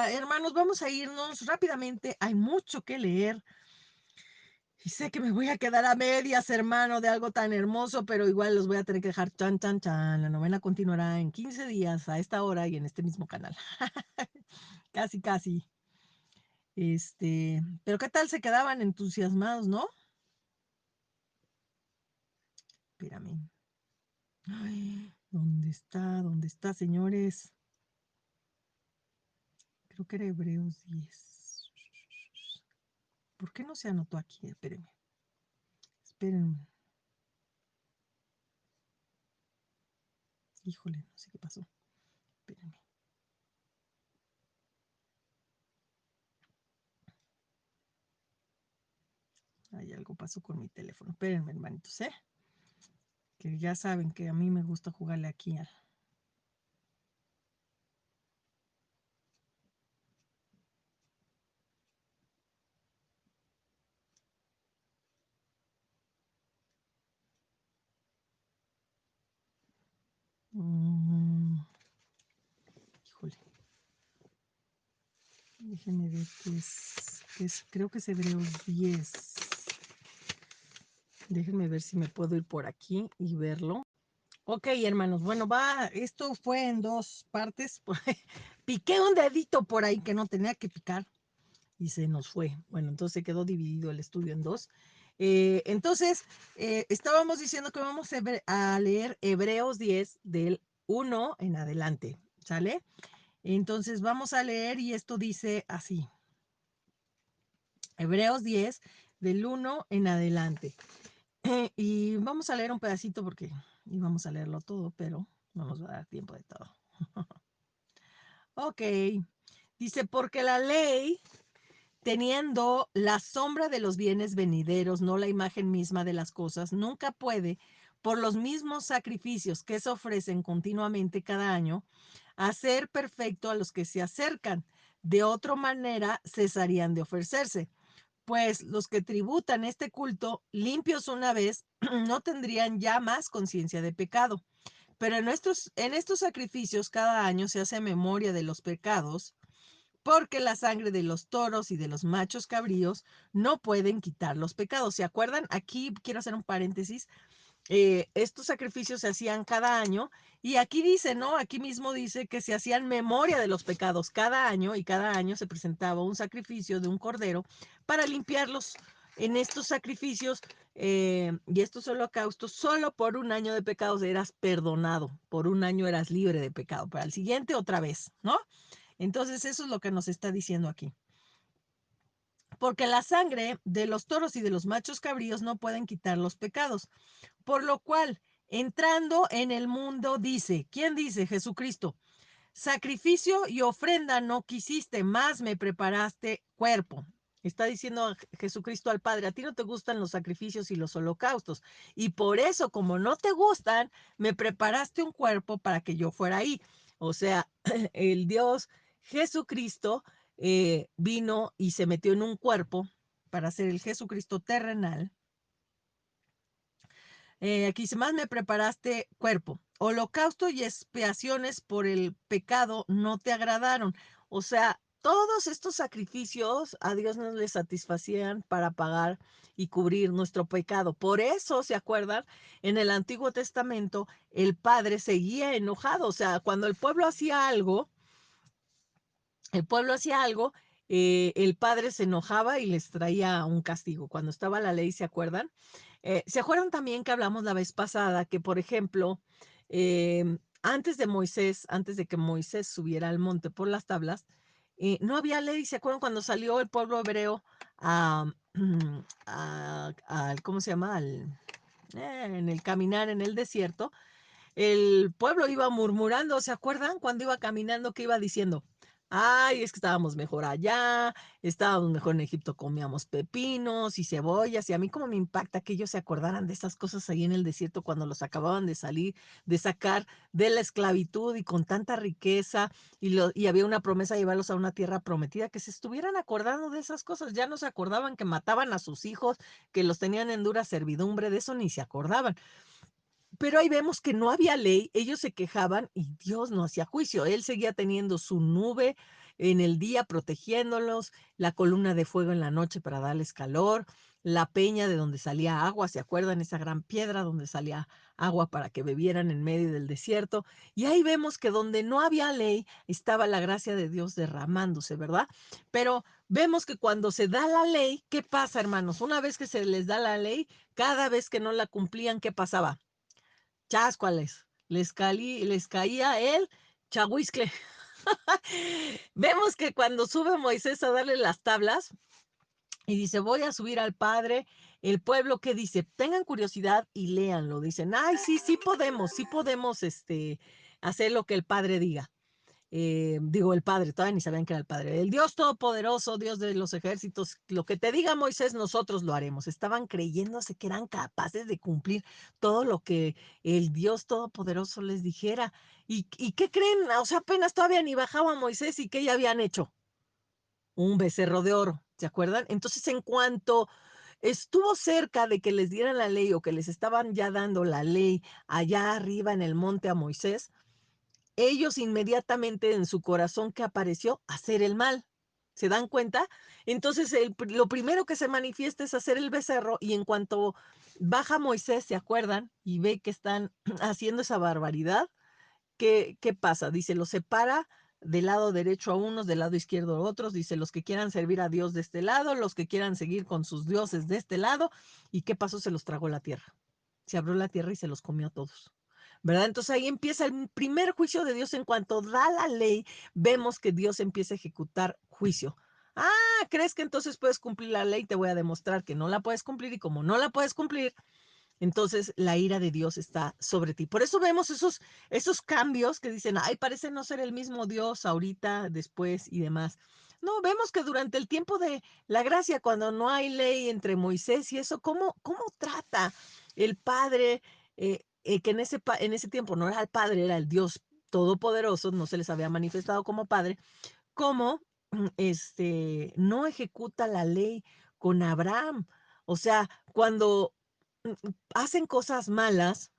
hermanos, vamos a irnos rápidamente. Hay mucho que leer. Y sé que me voy a quedar a medias, hermano, de algo tan hermoso, pero igual los voy a tener que dejar chan, chan, chan. La novena continuará en 15 días a esta hora y en este mismo canal. Casi, casi. Pero ¿qué tal se quedaban entusiasmados, no? Espérame. Ay, ¿dónde está? ¿Dónde está, señores? Creo que era Hebreos 10. ¿Por qué no se anotó aquí? Espérenme. Espérenme. Híjole, no sé qué pasó. Espérenme. Hay algo pasó con mi teléfono. Espérenme, hermanitos, ¿eh? Que ya saben que a mí me gusta jugarle aquí al... Híjole. Déjenme ver creo que es Hebreos 10. Déjenme ver si me puedo ir por aquí y verlo. Ok, hermanos, bueno, esto fue en dos partes. Piqué un dedito por ahí que no tenía que picar y se nos fue. Bueno, entonces quedó dividido el estudio en dos. Entonces, estábamos diciendo que vamos a leer Hebreos 10 del 1 en adelante, ¿sale? Entonces vamos a leer y esto dice así. Hebreos 10 del 1 en adelante. Y vamos a leer un pedacito porque íbamos a leerlo todo, pero no nos va a dar tiempo de todo. Ok, dice, porque la ley, teniendo la sombra de los bienes venideros, no la imagen misma de las cosas, nunca puede, por los mismos sacrificios que se ofrecen continuamente cada año, hacer perfecto a los que se acercan. De otra manera, cesarían de ofrecerse. Pues los que tributan este culto, limpios una vez, no tendrían ya más conciencia de pecado. Pero en estos sacrificios cada año se hace memoria de los pecados, porque la sangre de los toros y de los machos cabríos no pueden quitar los pecados. ¿Se acuerdan? Aquí quiero hacer un paréntesis. Estos sacrificios se hacían cada año y aquí dice, ¿no? Aquí mismo dice que se hacían memoria de los pecados cada año y cada año se presentaba un sacrificio de un cordero para limpiarlos. En estos sacrificios y estos holocaustos, solo por un año de pecados eras perdonado, por un año eras libre de pecado, para el siguiente otra vez, ¿no? Entonces eso es lo que nos está diciendo aquí. Porque la sangre de los toros y de los machos cabríos no pueden quitar los pecados. Por lo cual, entrando en el mundo, dice, ¿quién dice? Jesucristo. Sacrificio y ofrenda no quisiste, más me preparaste cuerpo. Está diciendo Jesucristo al Padre, a ti no te gustan los sacrificios y los holocaustos. Y por eso, como no te gustan, me preparaste un cuerpo para que yo fuera ahí. O sea, el Dios Jesucristo vino y se metió en un cuerpo para ser el Jesucristo terrenal. Aquí dice, más me preparaste cuerpo. Holocausto y expiaciones por el pecado no te agradaron. O sea, todos estos sacrificios a Dios no le satisfacían para pagar y cubrir nuestro pecado. Por eso, ¿se acuerdan? En el Antiguo Testamento, el Padre seguía enojado. O sea, cuando el pueblo hacía algo, el Padre se enojaba y les traía un castigo. Cuando estaba la ley, ¿se acuerdan? ¿Se acuerdan también que hablamos la vez pasada que, por ejemplo, antes de que Moisés subiera al monte por las tablas, no había ley? ¿Se acuerdan cuando salió el pueblo hebreo a, al, ¿cómo se llama? En el caminar en el desierto, el pueblo iba murmurando, ¿se acuerdan? Cuando iba caminando, que iba diciendo, ay, es que estábamos mejor allá, estábamos mejor en Egipto, comíamos pepinos y cebollas, y a mí como me impacta que ellos se acordaran de esas cosas ahí en el desierto cuando los acababan de salir, de sacar de la esclavitud y con tanta riqueza, y había una promesa de llevarlos a una tierra prometida, que se estuvieran acordando de esas cosas, ya no se acordaban que mataban a sus hijos, que los tenían en dura servidumbre, de eso ni se acordaban. Pero ahí vemos que no había ley, ellos se quejaban y Dios no hacía juicio. Él seguía teniendo su nube en el día protegiéndolos, la columna de fuego en la noche para darles calor, la peña de donde salía agua, ¿se acuerdan? Esa gran piedra donde salía agua para que bebieran en medio del desierto. Y ahí vemos que donde no había ley estaba la gracia de Dios derramándose, ¿verdad? Pero vemos que cuando se da la ley, ¿qué pasa, hermanos? Una vez que se les da la ley, cada vez que no la cumplían, ¿qué pasaba? Chascuales, les caía el chahuizcle. Vemos que cuando sube Moisés a darle las tablas y dice, voy a subir al Padre, el pueblo que dice, tengan curiosidad y léanlo. Dicen, ay, sí, sí podemos hacer lo que el Padre diga. Digo, el Padre, todavía ni sabían que era el Padre. El Dios Todopoderoso, Dios de los ejércitos, lo que te diga Moisés, nosotros lo haremos. Estaban creyéndose que eran capaces de cumplir todo lo que el Dios Todopoderoso les dijera. ¿Y qué creen? O sea, apenas todavía ni bajaba Moisés y ¿qué ya habían hecho? Un becerro de oro, ¿se acuerdan? Entonces, en cuanto estuvo cerca de que les dieran la ley o que les estaban ya dando la ley allá arriba en el monte a Moisés, ellos inmediatamente en su corazón que apareció hacer el mal. ¿Se dan cuenta? Entonces lo primero que se manifiesta es hacer el becerro y en cuanto baja Moisés, ¿se acuerdan? Y ve que están haciendo esa barbaridad. ¿Qué pasa? Dice, los separa del lado derecho a unos, del lado izquierdo a otros. Dice, los que quieran servir a Dios de este lado, los que quieran seguir con sus dioses de este lado. ¿Y qué pasó? Se los tragó la tierra. Se abrió la tierra y se los comió a todos. ¿Verdad? Entonces ahí empieza el primer juicio de Dios. En cuanto da la ley, vemos que Dios empieza a ejecutar juicio. Ah, ¿crees que entonces puedes cumplir la ley? Te voy a demostrar que no la puedes cumplir y como no la puedes cumplir, entonces la ira de Dios está sobre ti. Por eso vemos esos cambios que dicen, ay, parece no ser el mismo Dios ahorita, después y demás. No, vemos que durante el tiempo de la gracia, cuando no hay ley entre Moisés y eso, ¿cómo trata el Padre, que en ese tiempo no era el Padre, era el Dios Todopoderoso, no se les había manifestado como Padre, cómo no ejecuta la ley con Abraham? O sea, cuando hacen cosas malas,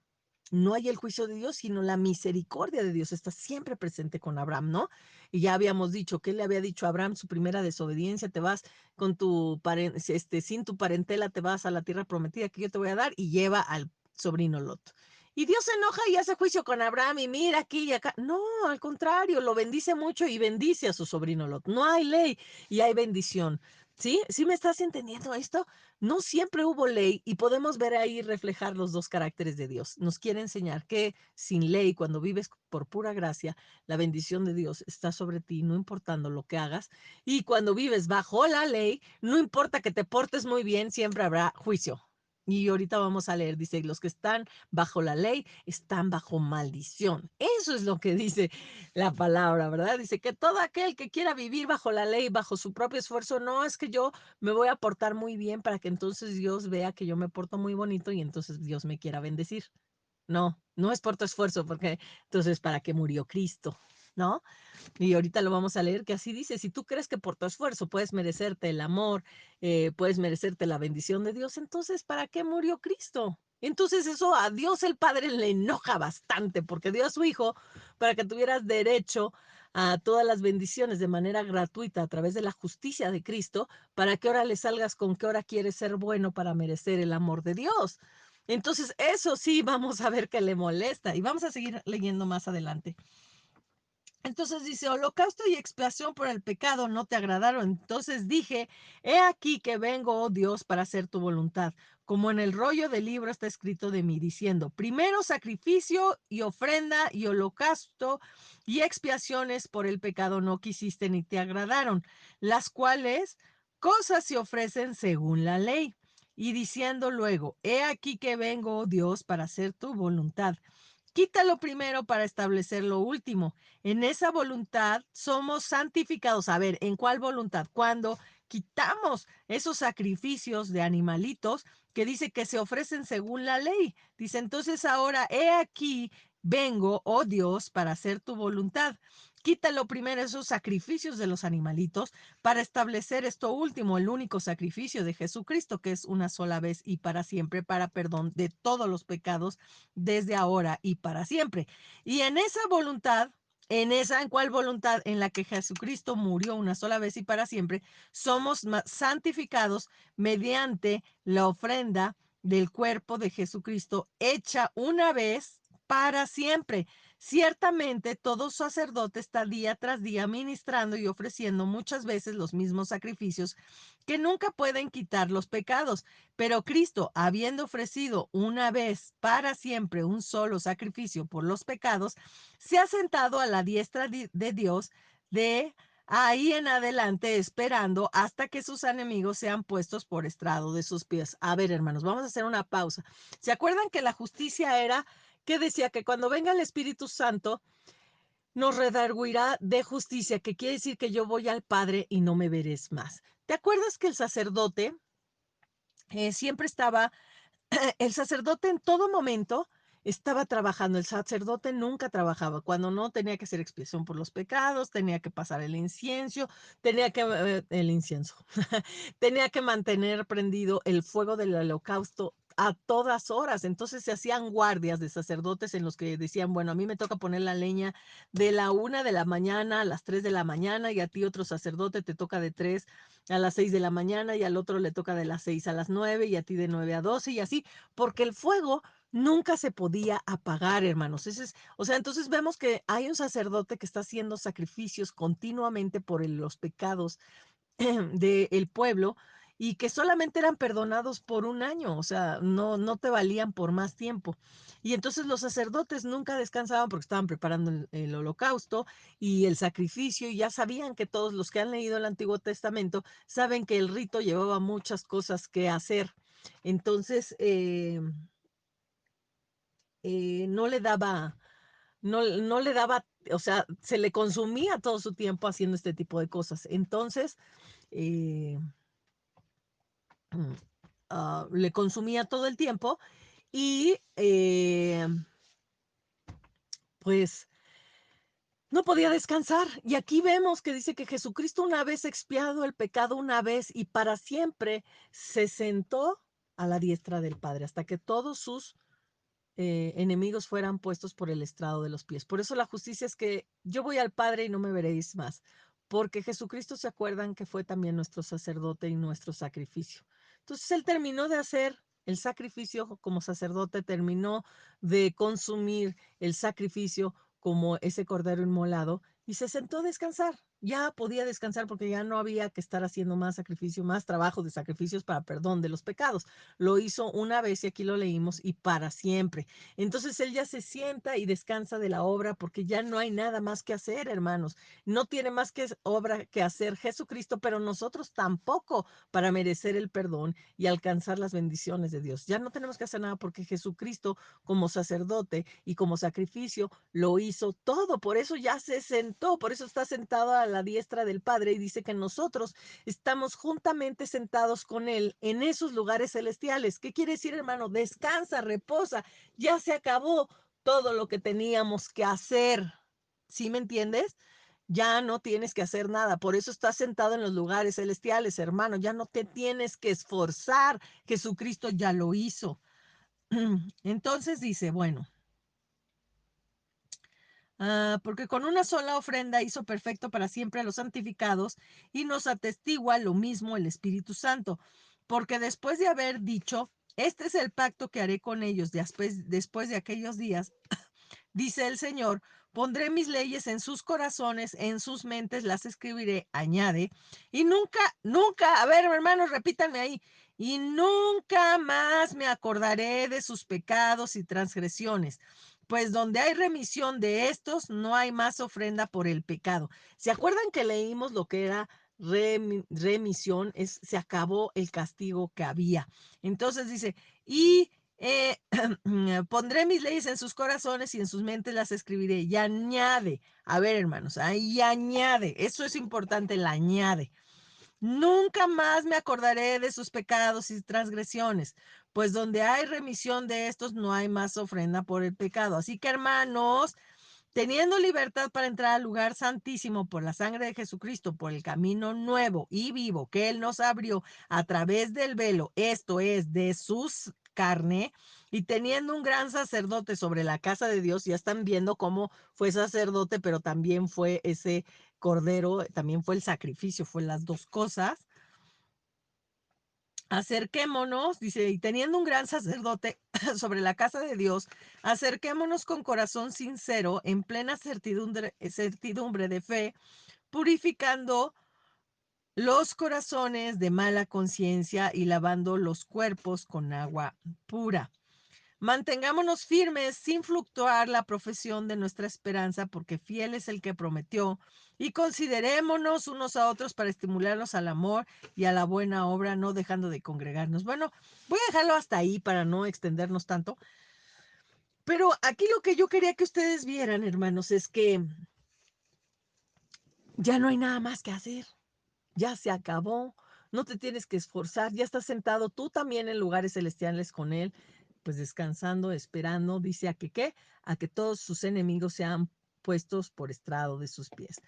no hay el juicio de Dios, sino la misericordia de Dios está siempre presente con Abraham, ¿no? Y ya habíamos dicho que él le había dicho a Abraham su primera desobediencia, te vas con sin tu parentela, te vas a la tierra prometida que yo te voy a dar y lleva al sobrino Lot. Y Dios se enoja y hace juicio con Abraham y mira aquí y acá. No, al contrario, lo bendice mucho y bendice a su sobrino Lot. No hay ley y hay bendición. ¿Sí? ¿Sí me estás entendiendo esto? No siempre hubo ley y podemos ver ahí reflejar los dos caracteres de Dios. Nos quiere enseñar que sin ley, cuando vives por pura gracia, la bendición de Dios está sobre ti, no importando lo que hagas. Y cuando vives bajo la ley, no importa que te portes muy bien, siempre habrá juicio. Y ahorita vamos a leer, dice, los que están bajo la ley están bajo maldición. Eso es lo que dice la palabra, ¿verdad? Dice que todo aquel que quiera vivir bajo la ley, bajo su propio esfuerzo, no es que yo me voy a portar muy bien para que entonces Dios vea que yo me porto muy bonito y entonces Dios me quiera bendecir. No, no es por tu esfuerzo, porque entonces ¿para qué murió Cristo? ¿No? Y ahorita lo vamos a leer que así dice, si tú crees que por tu esfuerzo puedes merecerte el amor, puedes merecerte la bendición de Dios, entonces ¿para qué murió Cristo? Entonces eso a Dios el Padre le enoja bastante porque dio a su Hijo para que tuvieras derecho a todas las bendiciones de manera gratuita a través de la justicia de Cristo, para que ahora le salgas con que ahora quieres ser bueno para merecer el amor de Dios. Entonces eso sí vamos a ver que le molesta y vamos a seguir leyendo más adelante. Entonces dice, holocausto y expiación por el pecado no te agradaron. Entonces dije, he aquí que vengo, oh Dios, para hacer tu voluntad. como en el rollo del libro está escrito de mí, diciendo: primero sacrificio y ofrenda y holocausto y expiaciones por el pecado no quisiste ni te agradaron, las cuales cosas se ofrecen según la ley. Y diciendo luego: he aquí que vengo, oh Dios, para hacer tu voluntad. Quítalo primero para establecer lo último. En esa voluntad somos santificados. A ver, ¿en cuál voluntad? Cuando quitamos esos sacrificios de animalitos que dice que se ofrecen según la ley. Dice, entonces ahora, he aquí, vengo, oh Dios, para hacer tu voluntad. Quítalo primero esos sacrificios de los animalitos para establecer esto último, el único sacrificio de Jesucristo, que es una sola vez y para siempre, para perdón de todos los pecados desde ahora y para siempre. Y en esa voluntad, ¿en cuál voluntad? En la que Jesucristo murió una sola vez y para siempre, somos santificados mediante la ofrenda del cuerpo de Jesucristo hecha una vez para siempre. Ciertamente todo sacerdote está día tras día ministrando y ofreciendo muchas veces los mismos sacrificios que nunca pueden quitar los pecados. Pero Cristo, habiendo ofrecido una vez para siempre un solo sacrificio por los pecados, se ha sentado a la diestra de Dios de ahí en adelante, esperando hasta que sus enemigos sean puestos por estrado de sus pies. A ver, hermanos, vamos a hacer una pausa. ¿Se acuerdan que la justicia era que decía que cuando venga el Espíritu Santo nos redarguirá de justicia, que quiere decir que yo voy al Padre y no me veréis más? ¿Te acuerdas que el sacerdote siempre estaba, el sacerdote en todo momento estaba trabajando? El sacerdote nunca trabajaba. Cuando no tenía que hacer expiación por los pecados, tenía que pasar el incienso, el incienso, tenía que mantener prendido el fuego del holocausto a todas horas. Entonces se hacían guardias de sacerdotes en los que decían, bueno, a mí me toca poner la leña de la 1 de la mañana a las 3 de la mañana, y a ti otro sacerdote te toca de 3 a las 6 de la mañana, y al otro le toca de las 6 a las 9, y a ti de 9 a 12 y así, porque el fuego nunca se podía apagar, hermanos. O sea, entonces vemos que hay un sacerdote que está haciendo sacrificios continuamente por los pecados del pueblo, y que solamente eran perdonados por un año, o sea, no te valían por más tiempo. Y entonces los sacerdotes nunca descansaban porque estaban preparando el holocausto y el sacrificio, y ya sabían que todos los que han leído el Antiguo Testamento saben que el rito llevaba muchas cosas que hacer. Entonces, no le daba, no le daba, o sea, se le consumía todo su tiempo haciendo este tipo de cosas. Entonces, eh, le consumía todo el tiempo, y pues no podía descansar. Y aquí vemos que dice que Jesucristo, una vez expiado el pecado, una vez y para siempre, se sentó a la diestra del Padre hasta que todos sus enemigos fueran puestos por el estrado de los pies. Por eso la justicia es que yo voy al Padre y no me veréis más, porque Jesucristo, se acuerdan que fue también nuestro sacerdote y nuestro sacrificio. Entonces él terminó de hacer el sacrificio como sacerdote, terminó de consumir el sacrificio como ese cordero inmolado, y se sentó a descansar. Ya podía descansar porque ya no había que estar haciendo más sacrificio, más trabajo de sacrificios para perdón de los pecados. Lo hizo una vez y aquí lo leímos, y para siempre. Entonces él ya se sienta y descansa de la obra porque ya no hay nada más que hacer, hermanos. No tiene más que obra que hacer Jesucristo, pero nosotros tampoco, para merecer el perdón y alcanzar las bendiciones de Dios. Ya no tenemos que hacer nada porque Jesucristo, como sacerdote y como sacrificio, lo hizo todo. Por eso ya se sentó, por eso está sentado a la diestra del Padre, y dice que nosotros estamos juntamente sentados con Él en esos lugares celestiales. ¿Qué quiere decir, hermano? Descansa, reposa. Ya se acabó todo lo que teníamos que hacer. ¿Sí me entiendes? Ya no tienes que hacer nada. Por eso estás sentado en los lugares celestiales, hermano. Ya no te tienes que esforzar. Jesucristo ya lo hizo. Entonces dice, bueno, porque con una sola ofrenda hizo perfecto para siempre a los santificados, y nos atestigua lo mismo el Espíritu Santo, porque después de haber dicho, este es el pacto que haré con ellos después de aquellos días, dice el Señor, pondré mis leyes en sus corazones, en sus mentes las escribiré, añade, y nunca, nunca, a ver, hermanos, repítanme ahí, y nunca más me acordaré de sus pecados y transgresiones, pues donde hay remisión de estos, no hay más ofrenda por el pecado. ¿Se acuerdan que leímos lo que era remisión? Se acabó el castigo que había. Entonces dice, y pondré mis leyes en sus corazones y en sus mentes las escribiré. Y añade, a ver hermanos, ahí añade, eso es importante, la añade. Nunca más me acordaré de sus pecados y transgresiones, pues donde hay remisión de estos no hay más ofrenda por el pecado. Así que hermanos, teniendo libertad para entrar al lugar santísimo por la sangre de Jesucristo, por el camino nuevo y vivo que Él nos abrió a través del velo, esto es, de su carne, y teniendo un gran sacerdote sobre la casa de Dios, ya están viendo cómo fue sacerdote, pero también fue ese cordero, también fue el sacrificio, fue las dos cosas. Acerquémonos, dice, y teniendo un gran sacerdote sobre la casa de Dios, acerquémonos con corazón sincero, en plena certidumbre de fe, purificando los corazones de mala conciencia y lavando los cuerpos con agua pura. Mantengámonos firmes sin fluctuar la profesión de nuestra esperanza, porque fiel es el que prometió, y considerémonos unos a otros para estimularnos al amor y a la buena obra, no dejando de congregarnos. Bueno, voy a dejarlo hasta ahí para no extendernos tanto, pero aquí lo que yo quería que ustedes vieran, hermanos, es que ya no hay nada más que hacer. Ya se acabó, no te tienes que esforzar, ya estás sentado tú también en lugares celestiales con Él, pues descansando, esperando, dice a que qué, a que todos sus enemigos sean puestos por estrado de sus pies.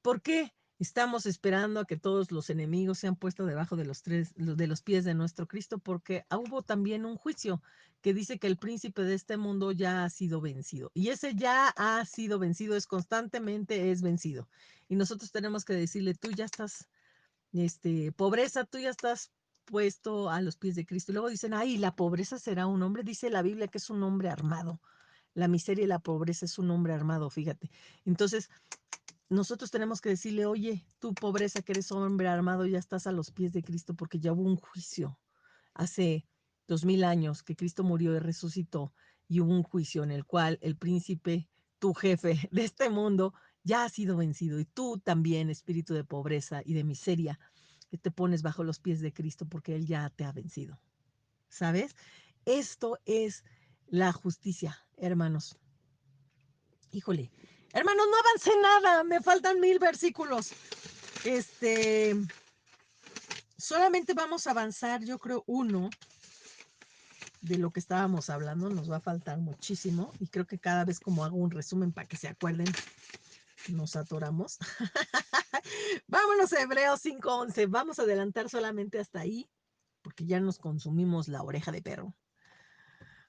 ¿Por qué? Estamos esperando a que todos los enemigos sean puestos debajo de los pies de nuestro Cristo, porque hubo también un juicio que dice que el príncipe de este mundo ya ha sido vencido. Y ese ya ha sido vencido, es constantemente es vencido. Y nosotros tenemos que decirle, tú ya estás pobreza, tú ya estás puesto a los pies de Cristo. Y luego dicen, ay, la pobreza será un hombre. Dice la Biblia que es un hombre armado. La miseria y la pobreza es un hombre armado, fíjate. Entonces, nosotros tenemos que decirle, oye, tú pobreza que eres hombre armado, ya estás a los pies de Cristo porque ya hubo un juicio hace 2000 años que Cristo murió y resucitó y hubo un juicio en el cual el príncipe, tu jefe de este mundo, ya ha sido vencido y tú también, espíritu de pobreza y de miseria, que te pones bajo los pies de Cristo porque Él ya te ha vencido. ¿Sabes? Esto es la justicia, hermanos. Híjole, hermanos, no avancé nada, me faltan 1000 versículos. Este, solamente vamos a avanzar, yo creo, uno de lo que estábamos hablando, nos va a faltar muchísimo y creo que cada vez como hago un resumen para que se acuerden, nos atoramos. Vámonos a Hebreos 5:11, vamos a adelantar solamente hasta ahí porque ya nos consumimos la oreja de perro.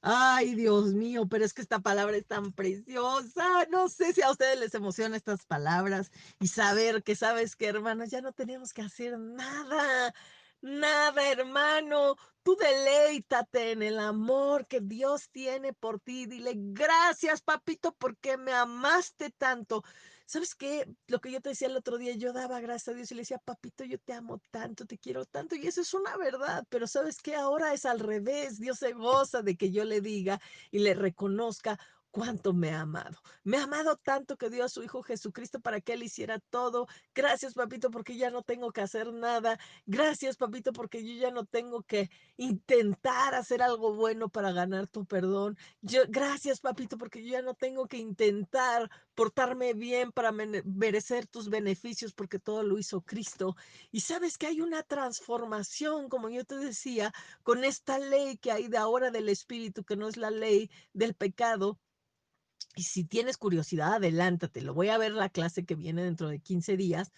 Ay, Dios mío, pero es que esta palabra es tan preciosa. No sé si a ustedes les emociona estas palabras y saber que, sabes que, hermanos, ya no tenemos que hacer nada. Nada, hermano. Tú deleítate en el amor que Dios tiene por ti. Dile, gracias, papito, porque me amaste tanto. ¿Sabes qué? Lo que yo te decía el otro día, yo daba gracias a Dios y le decía, papito, yo te amo tanto, te quiero tanto. Y eso es una verdad, pero ¿sabes qué? Ahora es al revés. Dios se goza de que yo le diga y le reconozca cuánto me ha amado. Me ha amado tanto que dio a su Hijo Jesucristo para que Él hiciera todo. Gracias, papito, porque ya no tengo que hacer nada. Gracias, papito, porque yo ya no tengo que intentar hacer algo bueno para ganar tu perdón. Gracias, papito, porque yo ya no tengo que intentar portarme bien para merecer tus beneficios, porque todo lo hizo Cristo. Y sabes que hay una transformación, como yo te decía, con esta ley que hay de ahora del Espíritu, que no es la ley del pecado. Y si tienes curiosidad, adelántate. Lo voy a ver la clase que viene dentro de 15 días,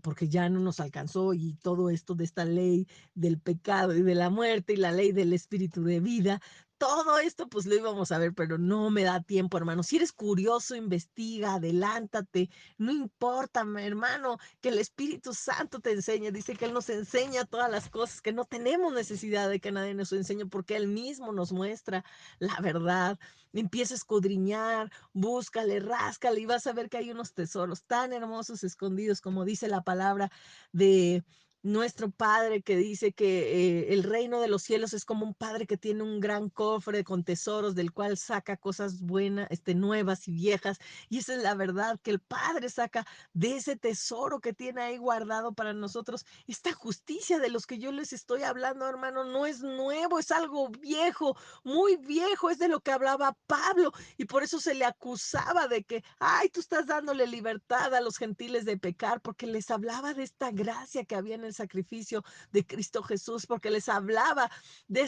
porque ya no nos alcanzó y todo esto de esta ley del pecado y de la muerte y la ley del espíritu de vida. Todo esto pues lo íbamos a ver, pero no me da tiempo, hermano. Si eres curioso, investiga, adelántate. No importa, hermano, que el Espíritu Santo te enseñe. Dice que Él nos enseña todas las cosas, que no tenemos necesidad de que nadie nos enseñe, porque Él mismo nos muestra la verdad. Empieza a escudriñar, búscale, ráscale y vas a ver que hay unos tesoros tan hermosos escondidos, como dice la palabra de nuestro Padre que dice que el reino de los cielos es como un padre que tiene un gran cofre con tesoros del cual saca cosas buenas, nuevas y viejas. Y esa es la verdad, que el Padre saca de ese tesoro que tiene ahí guardado para nosotros. Esta justicia de los que yo les estoy hablando, hermano, no es nuevo, es algo viejo, muy viejo, es de lo que hablaba Pablo. Y por eso se le acusaba de que, ay, tú estás dándole libertad a los gentiles de pecar, porque les hablaba de esta gracia que había en el sacrificio de Cristo Jesús, porque les hablaba de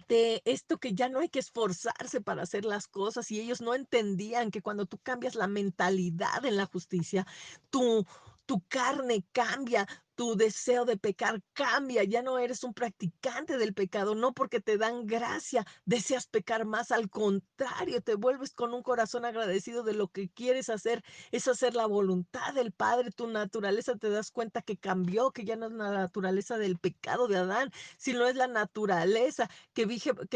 de esto que ya no hay que esforzarse para hacer las cosas y ellos no entendían que cuando tú cambias la mentalidad en la justicia, tu, tu carne cambia, tu deseo de pecar cambia, ya no eres un practicante del pecado, no porque te dan gracia, deseas pecar más, al contrario, te vuelves con un corazón agradecido de lo que quieres hacer, es hacer la voluntad del Padre, tu naturaleza te das cuenta que cambió, que ya no es la naturaleza del pecado de Adán, sino es la naturaleza que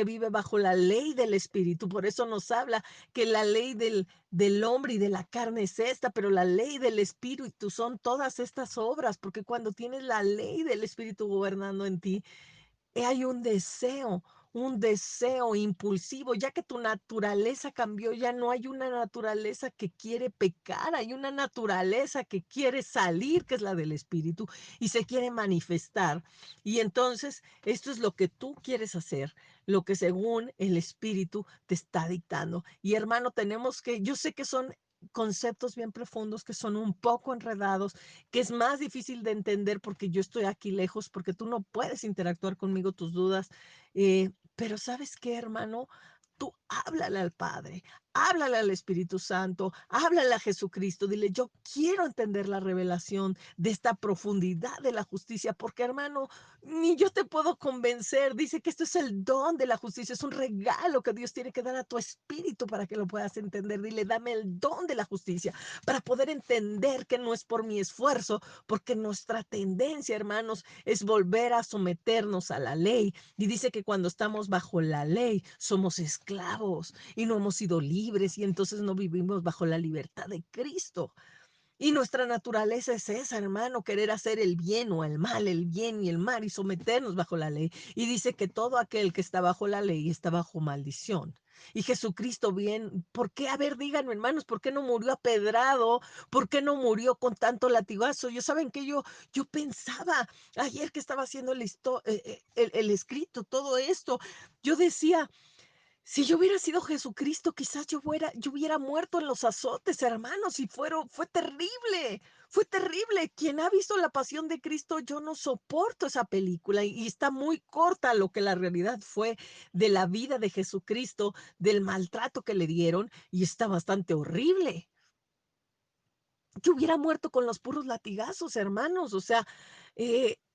vive bajo la ley del Espíritu. Por eso nos habla que la ley del hombre y de la carne es esta, pero la ley del Espíritu son todas estas obras, porque cuando tienes la ley del Espíritu gobernando en ti, hay un deseo impulsivo, ya que tu naturaleza cambió, ya no hay una naturaleza que quiere pecar, hay una naturaleza que quiere salir, que es la del espíritu, y se quiere manifestar. Y entonces, esto es lo que tú quieres hacer, lo que según el espíritu te está dictando. Y hermano, tenemos que, yo sé que son conceptos bien profundos, que son un poco enredados, que es más difícil de entender porque yo estoy aquí lejos, porque tú no puedes interactuar conmigo tus dudas. Pero ¿sabes qué, hermano? Tú háblale al Padre, háblale al Espíritu Santo, háblale a Jesucristo, dile, yo quiero entender la revelación de esta profundidad de la justicia, porque hermano, ni yo te puedo convencer, dice que esto es el don de la justicia, es un regalo que Dios tiene que dar a tu espíritu para que lo puedas entender, dile, dame el don de la justicia, para poder entender que no es por mi esfuerzo, porque nuestra tendencia, hermanos, es volver a someternos a la ley. Y dice que cuando estamos bajo la ley, somos esclavos y no hemos sido libres y entonces no vivimos bajo la libertad de Cristo. Y nuestra naturaleza es esa, hermano, querer hacer el bien o el mal, el bien y el mal y someternos bajo la ley. Y dice que todo aquel que está bajo la ley está bajo maldición. Y Jesucristo bien, ¿por qué? A ver, díganme, hermanos, ¿por qué no murió apedrado? ¿Por qué no murió con tanto latigazo? Yo saben que yo pensaba ayer que estaba haciendo el escrito, todo esto, yo decía, si yo hubiera sido Jesucristo, quizás yo hubiera muerto en los azotes, hermanos, y fue terrible, fue terrible. Quien ha visto La Pasión de Cristo, yo no soporto esa película y está muy corta lo que la realidad fue de la vida de Jesucristo, del maltrato que le dieron, y está bastante horrible. Yo hubiera muerto con los puros latigazos, hermanos, o sea,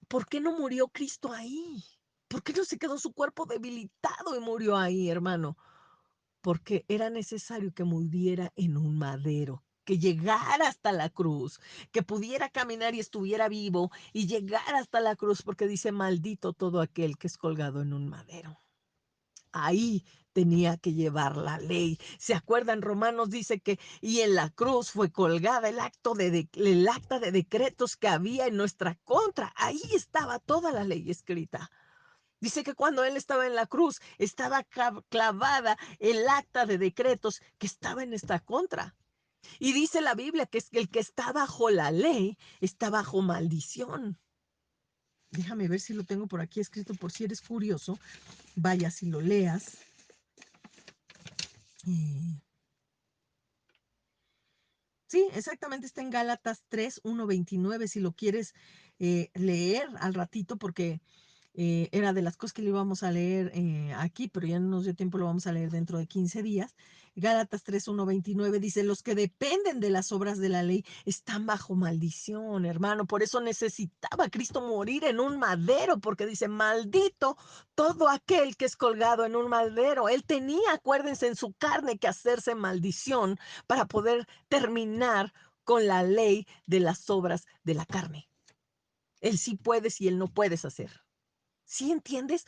¿por qué no murió Cristo ahí? ¿Por qué no se quedó su cuerpo debilitado y murió ahí, hermano? Porque era necesario que muriera en un madero, que llegara hasta la cruz, que pudiera caminar y estuviera vivo y llegar hasta la cruz, porque dice, maldito todo aquel que es colgado en un madero. Ahí tenía que llevar la ley. ¿Se acuerdan? Romanos dice que y en la cruz fue colgada el acta de decretos que había en nuestra contra. Ahí estaba toda la ley escrita. Dice que cuando él estaba en la cruz, estaba clavada el acta de decretos que estaba en esta contra. Y dice la Biblia que es que el que está bajo la ley está bajo maldición. Déjame ver si lo tengo por aquí escrito por si eres curioso. Vaya, si lo leas. Eh, sí, exactamente está en Gálatas 3, 1, 29, si lo quieres leer al ratito, porque era de las cosas que le íbamos a leer aquí, pero ya no nos dio tiempo, lo vamos a leer dentro de 15 días. Gálatas 3, 1, 29 dice, los que dependen de las obras de la ley están bajo maldición, hermano. Por eso necesitaba Cristo morir en un madero, porque dice, maldito todo aquel que es colgado en un madero. Él tenía, acuérdense, en su carne que hacerse maldición para poder terminar con la ley de las obras de la carne. Él sí puedes y él no puedes hacer. ¿Sí entiendes?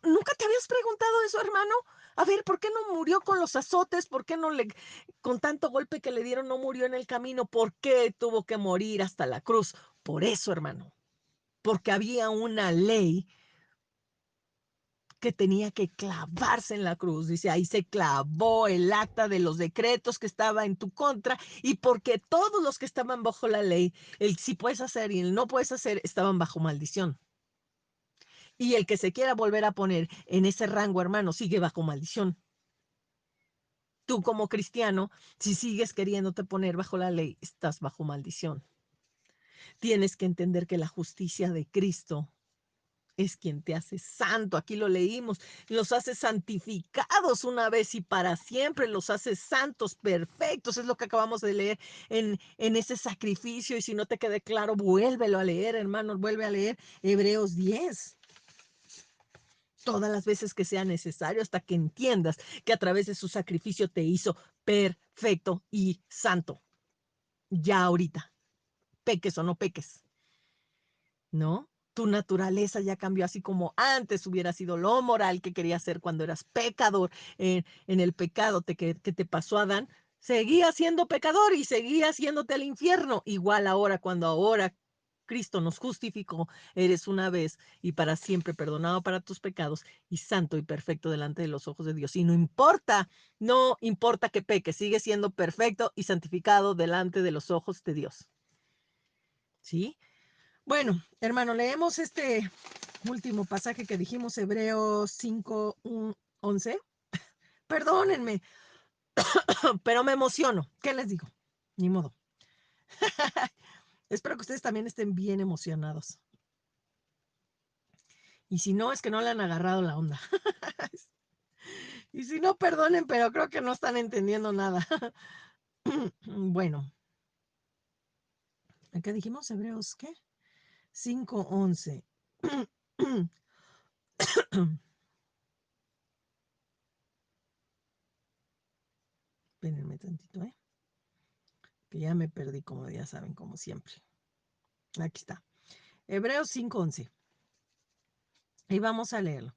¿Nunca te habías preguntado eso, hermano? A ver, ¿por qué no murió con los azotes? ¿Por qué no con tanto golpe que le dieron, no murió en el camino? ¿Por qué tuvo que morir hasta la cruz? por eso, hermano, porque había una ley que tenía que clavarse en la cruz. Dice, ahí se clavó el acta de los decretos que estaba en tu contra, y porque todos los que estaban bajo la ley, el sí puedes hacer y el no puedes hacer, estaban bajo maldición. Y el que se quiera volver a poner en ese rango, hermano, sigue bajo maldición. Tú como cristiano, si sigues queriéndote poner bajo la ley, estás bajo maldición. Tienes que entender que la justicia de Cristo es quien te hace santo. Aquí lo leímos, los hace santificados una vez y para siempre, los hace santos, perfectos. Es lo que acabamos de leer en ese sacrificio. Y si no te quede claro, vuélvelo a leer, hermano, vuelve a leer Hebreos 10. Todas las veces que sea necesario, hasta que entiendas que a través de su sacrificio te hizo perfecto y santo. Ya ahorita, peques o no peques, ¿no? Tu naturaleza ya cambió, así como antes hubiera sido lo moral que querías ser cuando eras pecador, en el pecado que te pasó a Adán, seguías siendo pecador y seguías yéndote al infierno. Igual ahora, cuando ahora Cristo nos justificó, eres una vez y para siempre perdonado para tus pecados y santo y perfecto delante de los ojos de Dios. Y no importa que peques, sigue siendo perfecto y santificado delante de los ojos de Dios. ¿Sí? Bueno, hermano, leemos este último pasaje que dijimos, Hebreos 5, 11. Perdónenme, pero me emociono. ¿Qué les digo? Ni modo. Espero que ustedes también estén bien emocionados. Y si no, es que no le han agarrado la onda. Y si no, perdonen, pero creo que no están entendiendo nada. Bueno, acá dijimos Hebreos, ¿qué? 5:11. Espérenme tantito, que ya me perdí, como ya saben, como siempre. Aquí está. Hebreos 5:11. Y vamos a leerlo.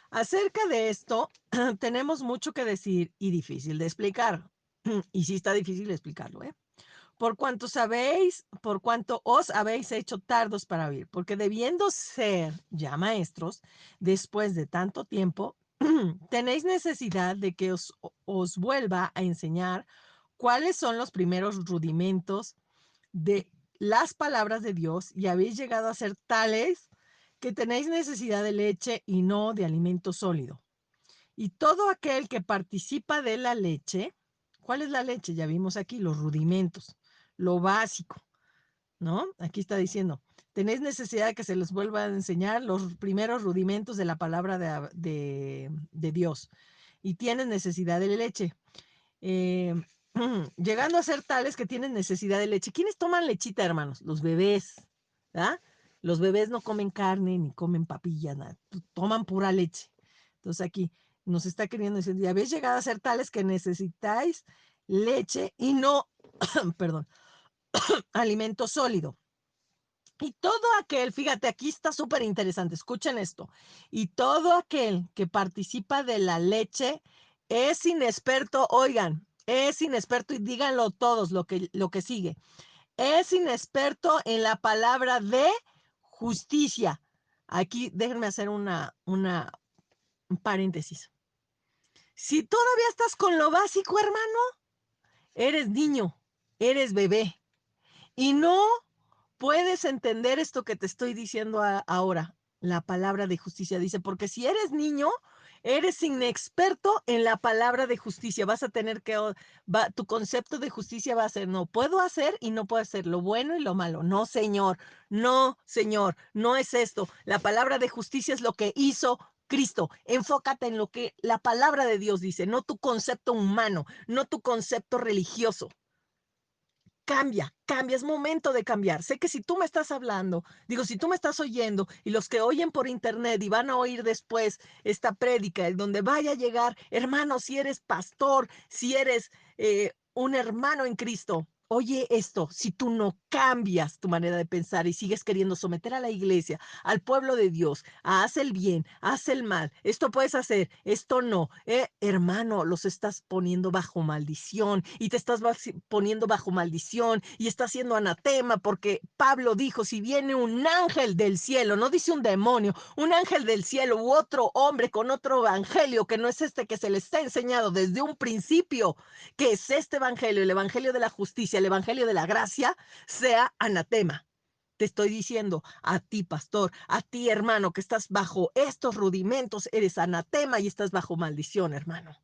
Acerca de esto, tenemos mucho que decir y difícil de explicar. Y sí está difícil de explicarlo, ¿eh? Por cuanto os habéis hecho tardos para oír, porque debiendo ser ya maestros, después de tanto tiempo, tenéis necesidad de que os vuelva a enseñar cuáles son los primeros rudimentos de las palabras de Dios, y habéis llegado a ser tales que tenéis necesidad de leche y no de alimento sólido. Y todo aquel que participa de la leche, ¿cuál es la leche? Ya vimos aquí los rudimentos, lo básico, ¿no? Aquí está diciendo, tenéis necesidad de que se les vuelva a enseñar los primeros rudimentos de la palabra de Dios. Y tienen necesidad de leche. Eh, llegando a ser tales que tienen necesidad de leche. ¿Quiénes toman lechita, hermanos? Los bebés, ¿verdad? Los bebés no comen carne ni comen papilla, nada. Toman pura leche. Entonces aquí nos está queriendo decir, ya habéis llegado a ser tales que necesitáis leche y no, perdón, alimento sólido. Y todo aquel, fíjate, aquí está súper interesante, escuchen esto. Y todo aquel que participa de la leche es inexperto, oigan, es inexperto, y díganlo todos lo que sigue. Es inexperto en la palabra de justicia. Aquí déjenme hacer un paréntesis. Si todavía estás con lo básico, hermano, eres niño, eres bebé. Y no puedes entender esto que te estoy diciendo ahora. La palabra de justicia dice, porque si eres niño, eres inexperto en la palabra de justicia. Vas a tener que, tu concepto de justicia va a ser, no puedo hacer y no puedo hacer lo bueno y lo malo. No, señor, no, señor, no es esto. La palabra de justicia es lo que hizo Cristo. Enfócate en lo que la palabra de Dios dice, no tu concepto humano, no tu concepto religioso. Cambia, es momento de cambiar. Sé que si tú me estás hablando, digo, si tú me estás oyendo y los que oyen por internet y van a oír después esta prédica, donde vaya a llegar, hermano, si eres pastor, si eres un hermano en Cristo, oye esto, si tú no cambias tu manera de pensar y sigues queriendo someter a la iglesia, al pueblo de Dios, a haz el bien, haz el mal, esto puedes hacer, esto no, hermano, los estás poniendo bajo maldición y te estás poniendo bajo maldición y estás siendo anatema porque Pablo dijo, si viene un ángel del cielo, no dice un demonio, un ángel del cielo u otro hombre con otro evangelio que no es este que se les ha enseñado desde un principio, que es este evangelio, el evangelio de la justicia, el evangelio de la gracia, sea anatema. Te estoy diciendo a ti, pastor, a ti, hermano, que estás bajo estos rudimentos, eres anatema y estás bajo maldición, hermano.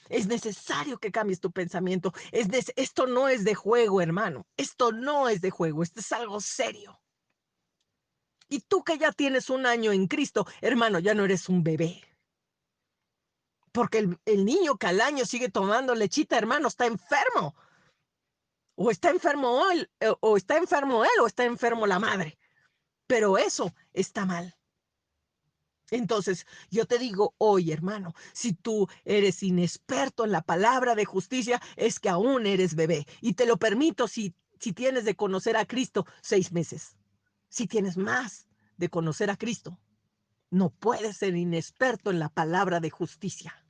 Es necesario que cambies tu pensamiento. Esto no es de juego, hermano. Esto no es de juego. Esto es algo serio. Y tú que ya tienes un año en Cristo, hermano, ya no eres un bebé. Porque el niño que al año sigue tomando lechita, hermano, está enfermo. O está enfermo él, o está enfermo él, o está enfermo la madre. Pero eso está mal. Entonces, yo te digo hoy, hermano, si tú eres inexperto en la palabra de justicia, es que aún eres bebé. Y te lo permito si tienes de conocer a Cristo 6 meses. Si tienes más de conocer a Cristo, no puedes ser inexperto en la palabra de justicia.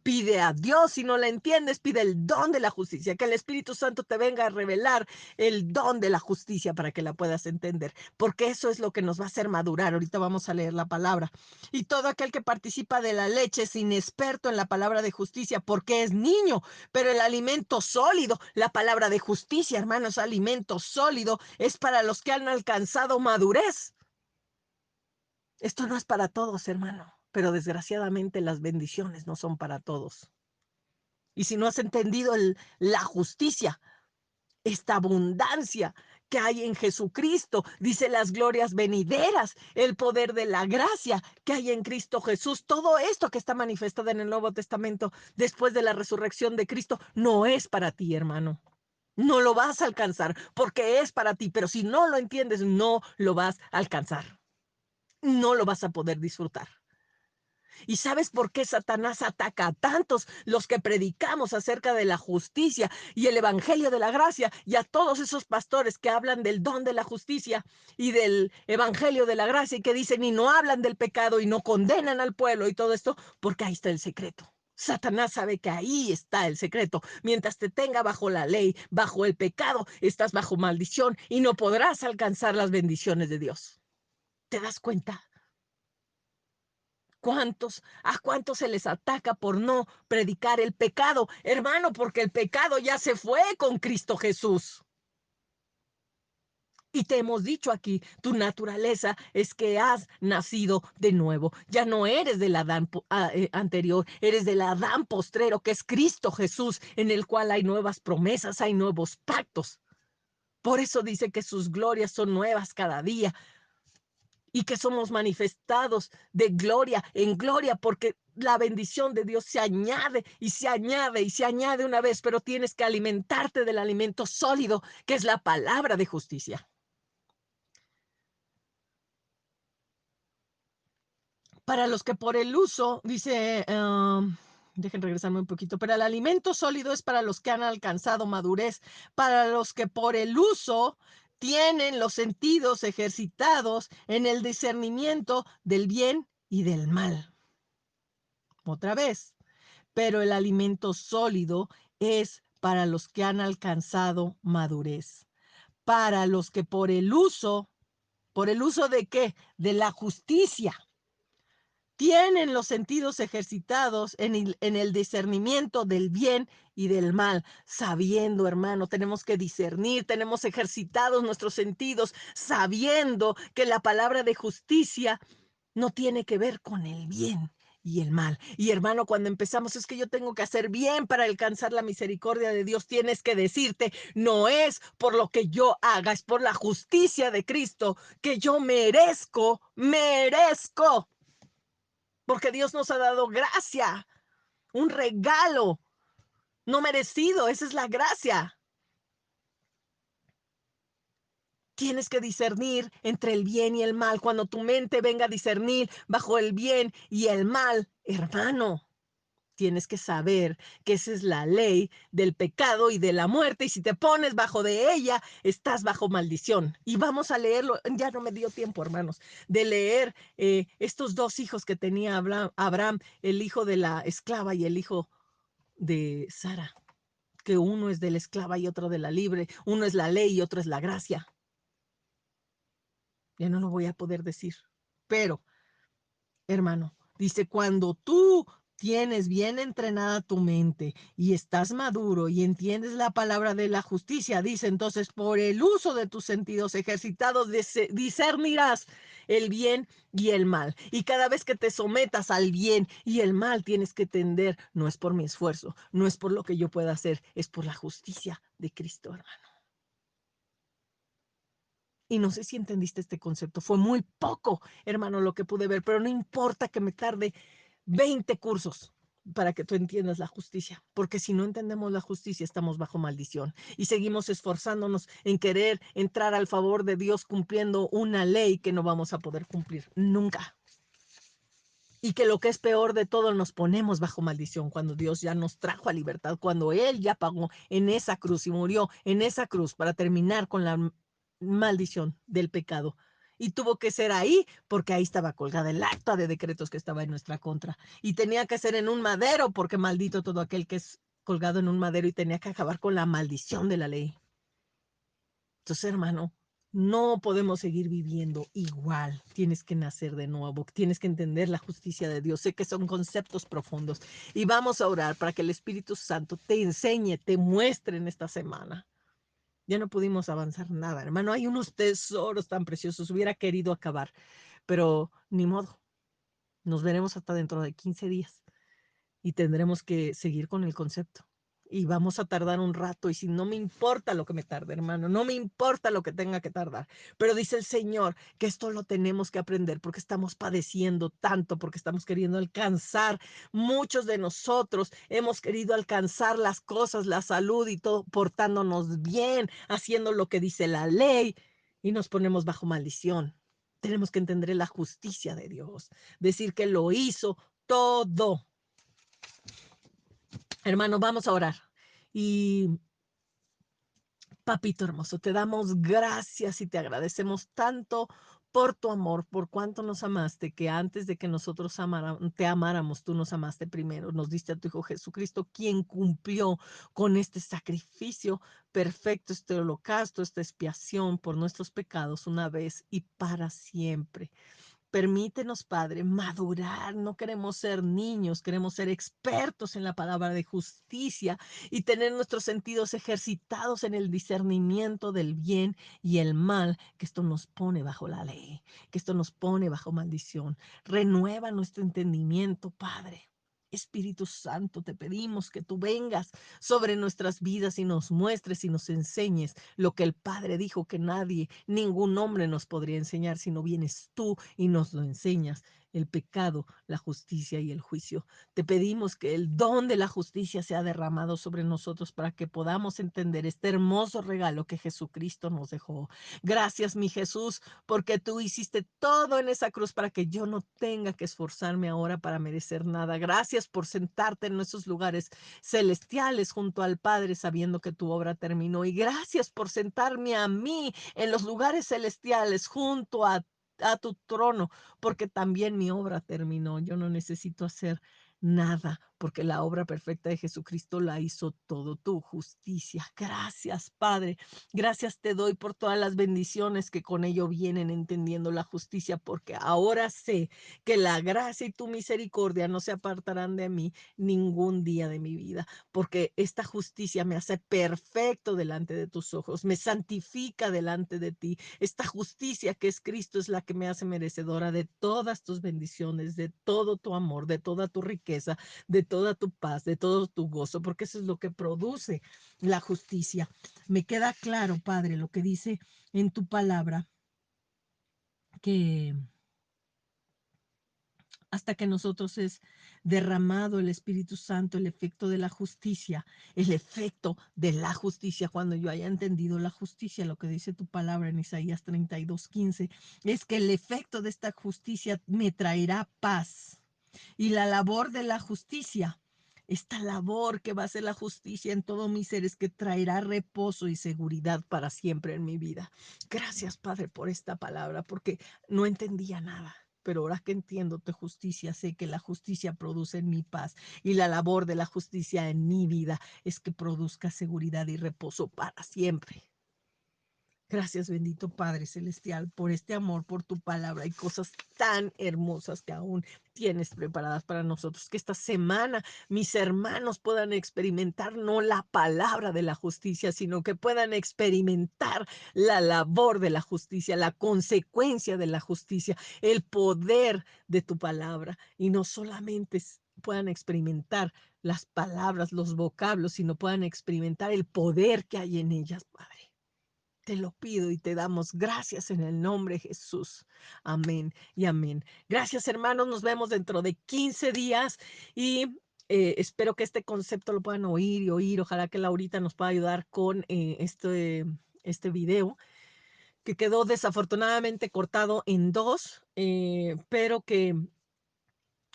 Pide a Dios, si no la entiendes, pide el don de la justicia, que el Espíritu Santo te venga a revelar el don de la justicia para que la puedas entender, porque eso es lo que nos va a hacer madurar. Ahorita vamos a leer la palabra. Y todo aquel que participa de la leche es inexperto en la palabra de justicia, porque es niño, pero el alimento sólido, la palabra de justicia, hermanos, alimento sólido, es para los que han alcanzado madurez. Esto no es para todos, hermano, pero desgraciadamente las bendiciones no son para todos. Y si no has entendido la justicia, esta abundancia que hay en Jesucristo, dice las glorias venideras, el poder de la gracia que hay en Cristo Jesús, todo esto que está manifestado en el Nuevo Testamento después de la resurrección de Cristo, no es para ti, hermano. No lo vas a alcanzar porque es para ti, pero si no lo entiendes, no lo vas a alcanzar. No lo vas a poder disfrutar. ¿Y sabes por qué Satanás ataca a tantos los que predicamos acerca de la justicia y el evangelio de la gracia y a todos esos pastores que hablan del don de la justicia y del evangelio de la gracia y que dicen y no hablan del pecado y no condenan al pueblo y todo esto? Porque ahí está el secreto. Satanás sabe que ahí está el secreto. Mientras te tenga bajo la ley, bajo el pecado, estás bajo maldición y no podrás alcanzar las bendiciones de Dios. ¿Te das cuenta? ¿A cuántos se les ataca por no predicar el pecado? Hermano, porque el pecado ya se fue con Cristo Jesús. Y te hemos dicho aquí, tu naturaleza es que has nacido de nuevo. Ya no eres del Adán anterior, eres del Adán postrero, que es Cristo Jesús, en el cual hay nuevas promesas, hay nuevos pactos. Por eso dice que sus glorias son nuevas cada día. Y que somos manifestados de gloria en gloria, porque la bendición de Dios se añade y se añade y se añade una vez, pero tienes que alimentarte del alimento sólido, que es la palabra de justicia. Para los que por el uso, dice, dejen regresarme un poquito, pero el alimento sólido es para los que han alcanzado madurez, para los que por el uso tienen los sentidos ejercitados en el discernimiento del bien y del mal. Otra vez, pero el alimento sólido es para los que han alcanzado madurez, para los que ¿por el uso de qué? De la justicia. Tienen los sentidos ejercitados en el discernimiento del bien y del mal, sabiendo, hermano, tenemos que discernir, tenemos ejercitados nuestros sentidos, sabiendo que la palabra de justicia no tiene que ver con el bien y el mal. Y hermano, cuando empezamos es que yo tengo que hacer bien para alcanzar la misericordia de Dios, tienes que decirte, no es por lo que yo haga, es por la justicia de Cristo que yo merezco, porque Dios nos ha dado gracia, un regalo no merecido, esa es la gracia. Tienes que discernir entre el bien y el mal. Cuando tu mente venga a discernir bajo el bien y el mal, hermano, tienes que saber que esa es la ley del pecado y de la muerte, y si te pones bajo de ella, estás bajo maldición. Y vamos a leerlo, ya no me dio tiempo, hermanos, de leer estos dos hijos que tenía Abraham, el hijo de la esclava y el hijo de Sara, que uno es de la esclava y otro de la libre, uno es la ley y otro es la gracia. Ya no lo voy a poder decir, pero hermano, dice, cuando tú tienes bien entrenada tu mente y estás maduro y entiendes la palabra de la justicia, dice entonces, por el uso de tus sentidos ejercitados, discernirás el bien y el mal. Y cada vez que te sometas al bien y el mal, tienes que entender, no es por mi esfuerzo, no es por lo que yo pueda hacer, es por la justicia de Cristo, hermano. Y no sé si entendiste este concepto. Fue muy poco, hermano, lo que pude ver, pero no importa que me tarde 20 cursos para que tú entiendas la justicia, porque si no entendemos la justicia estamos bajo maldición y seguimos esforzándonos en querer entrar al favor de Dios cumpliendo una ley que no vamos a poder cumplir nunca. Y que lo que es peor de todo, nos ponemos bajo maldición cuando Dios ya nos trajo a libertad, cuando Él ya pagó en esa cruz y murió en esa cruz para terminar con la maldición del pecado. Y tuvo que ser ahí porque ahí estaba colgada el acta de decretos que estaba en nuestra contra. Y tenía que ser en un madero porque maldito todo aquel que es colgado en un madero, y tenía que acabar con la maldición de la ley. Entonces, hermano, no podemos seguir viviendo igual. Tienes que nacer de nuevo. Tienes que entender la justicia de Dios. Sé que son conceptos profundos. Y vamos a orar para que el Espíritu Santo te enseñe, te muestre en esta semana. Ya no pudimos avanzar nada, hermano. Hay unos tesoros tan preciosos. Hubiera querido acabar, pero ni modo. Nos veremos hasta dentro de 15 días y tendremos que seguir con el concepto. Y vamos a tardar un rato, y si no me importa lo que me tarde, hermano, no me importa lo que tenga que tardar, pero dice el Señor que esto lo tenemos que aprender porque estamos padeciendo tanto, porque estamos queriendo alcanzar, muchos de nosotros hemos querido alcanzar las cosas, la salud y todo, portándonos bien, haciendo lo que dice la ley, y nos ponemos bajo maldición. Tenemos que entender la justicia de Dios, decir que lo hizo todo. Hermano, vamos a orar. Y papito hermoso, te damos gracias y te agradecemos tanto por tu amor, por cuánto nos amaste, que antes de que nosotros te amáramos, tú nos amaste primero. Nos diste a tu Hijo Jesucristo, quien cumplió con este sacrificio perfecto, este holocausto, esta expiación por nuestros pecados una vez y para siempre. Permítenos, Padre, madurar. No queremos ser niños, queremos ser expertos en la palabra de justicia y tener nuestros sentidos ejercitados en el discernimiento del bien y el mal, que esto nos pone bajo la ley, que esto nos pone bajo maldición. Renueva nuestro entendimiento, Padre. Espíritu Santo, te pedimos que tú vengas sobre nuestras vidas y nos muestres y nos enseñes lo que el Padre dijo que nadie, ningún hombre nos podría enseñar, si no vienes tú y nos lo enseñas. El pecado, la justicia y el juicio. Te pedimos que el don de la justicia sea derramado sobre nosotros para que podamos entender este hermoso regalo que Jesucristo nos dejó. Gracias, mi Jesús, porque tú hiciste todo en esa cruz para que yo no tenga que esforzarme ahora para merecer nada. Gracias por sentarte en nuestros lugares celestiales junto al Padre, sabiendo que tu obra terminó. Y gracias por sentarme a mí en los lugares celestiales junto a tu trono, porque también mi obra terminó. Yo no necesito hacer nada, porque la obra perfecta de Jesucristo la hizo todo, tu justicia. Gracias, Padre. Gracias te doy por todas las bendiciones que con ello vienen, entendiendo la justicia, porque ahora sé que la gracia y tu misericordia no se apartarán de mí ningún día de mi vida, porque esta justicia me hace perfecto delante de tus ojos, me santifica delante de ti. Esta justicia que es Cristo es la que me hace merecedora de todas tus bendiciones, de todo tu amor, de toda tu riqueza, de toda tu paz, de todo tu gozo, porque eso es lo que produce la justicia. Me queda claro, Padre, lo que dice en tu palabra, que hasta que nosotros es derramado el Espíritu Santo, el efecto de la justicia, el efecto de la justicia, cuando yo haya entendido la justicia, lo que dice tu palabra en Isaías 32:15, es que el efecto de esta justicia me traerá paz. Y la labor de la justicia esta labor que va a hacer la justicia en todos mis seres, que traerá reposo y seguridad para siempre en mi vida. Gracias, Padre, por esta palabra, porque no entendía nada. Pero ahora que entiendo tu justicia, sé que la justicia produce en mi paz y la labor de la justicia en mi vida es que produzca seguridad y reposo para siempre. Gracias, bendito Padre Celestial, por este amor, por tu palabra y cosas tan hermosas que aún tienes preparadas para nosotros. Que esta semana mis hermanos puedan experimentar no la palabra de la justicia, sino que puedan experimentar la labor de la justicia, la consecuencia de la justicia, el poder de tu palabra. Y no solamente puedan experimentar las palabras, los vocablos, sino puedan experimentar el poder que hay en ellas, Padre. Te lo pido y te damos gracias en el nombre de Jesús. Amén y amén. Gracias, hermanos. Nos vemos dentro de 15 días y espero que este concepto lo puedan oír y oír. Ojalá que Laurita nos pueda ayudar con este video que quedó desafortunadamente cortado en dos, pero que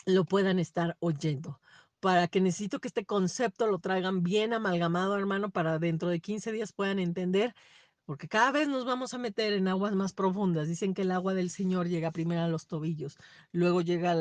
lo puedan estar oyendo. Para que necesito que este concepto lo traigan bien amalgamado, hermano, para dentro de 15 días puedan entender, porque cada vez nos vamos a meter en aguas más profundas. Dicen que el agua del Señor llega primero a los tobillos, luego llega a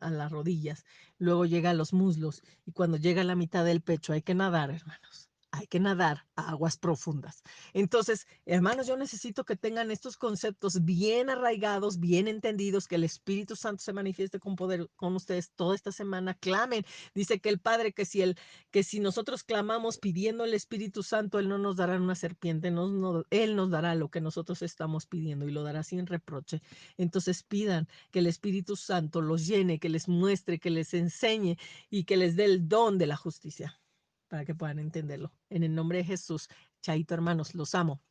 las rodillas, luego llega a los muslos, y cuando llega a la mitad del pecho hay que nadar, hermanos. Hay que nadar a aguas profundas. Entonces, hermanos, yo necesito que tengan estos conceptos bien arraigados, bien entendidos, que el Espíritu Santo se manifieste con poder con ustedes toda esta semana. Clamen. Dice que el Padre, que si nosotros clamamos pidiendo el Espíritu Santo, Él no nos dará una serpiente, Él nos dará lo que nosotros estamos pidiendo y lo dará sin reproche. Entonces pidan que el Espíritu Santo los llene, que les muestre, que les enseñe y que les dé el don de la justicia para que puedan entenderlo. En el nombre de Jesús, chaito hermanos, los amo.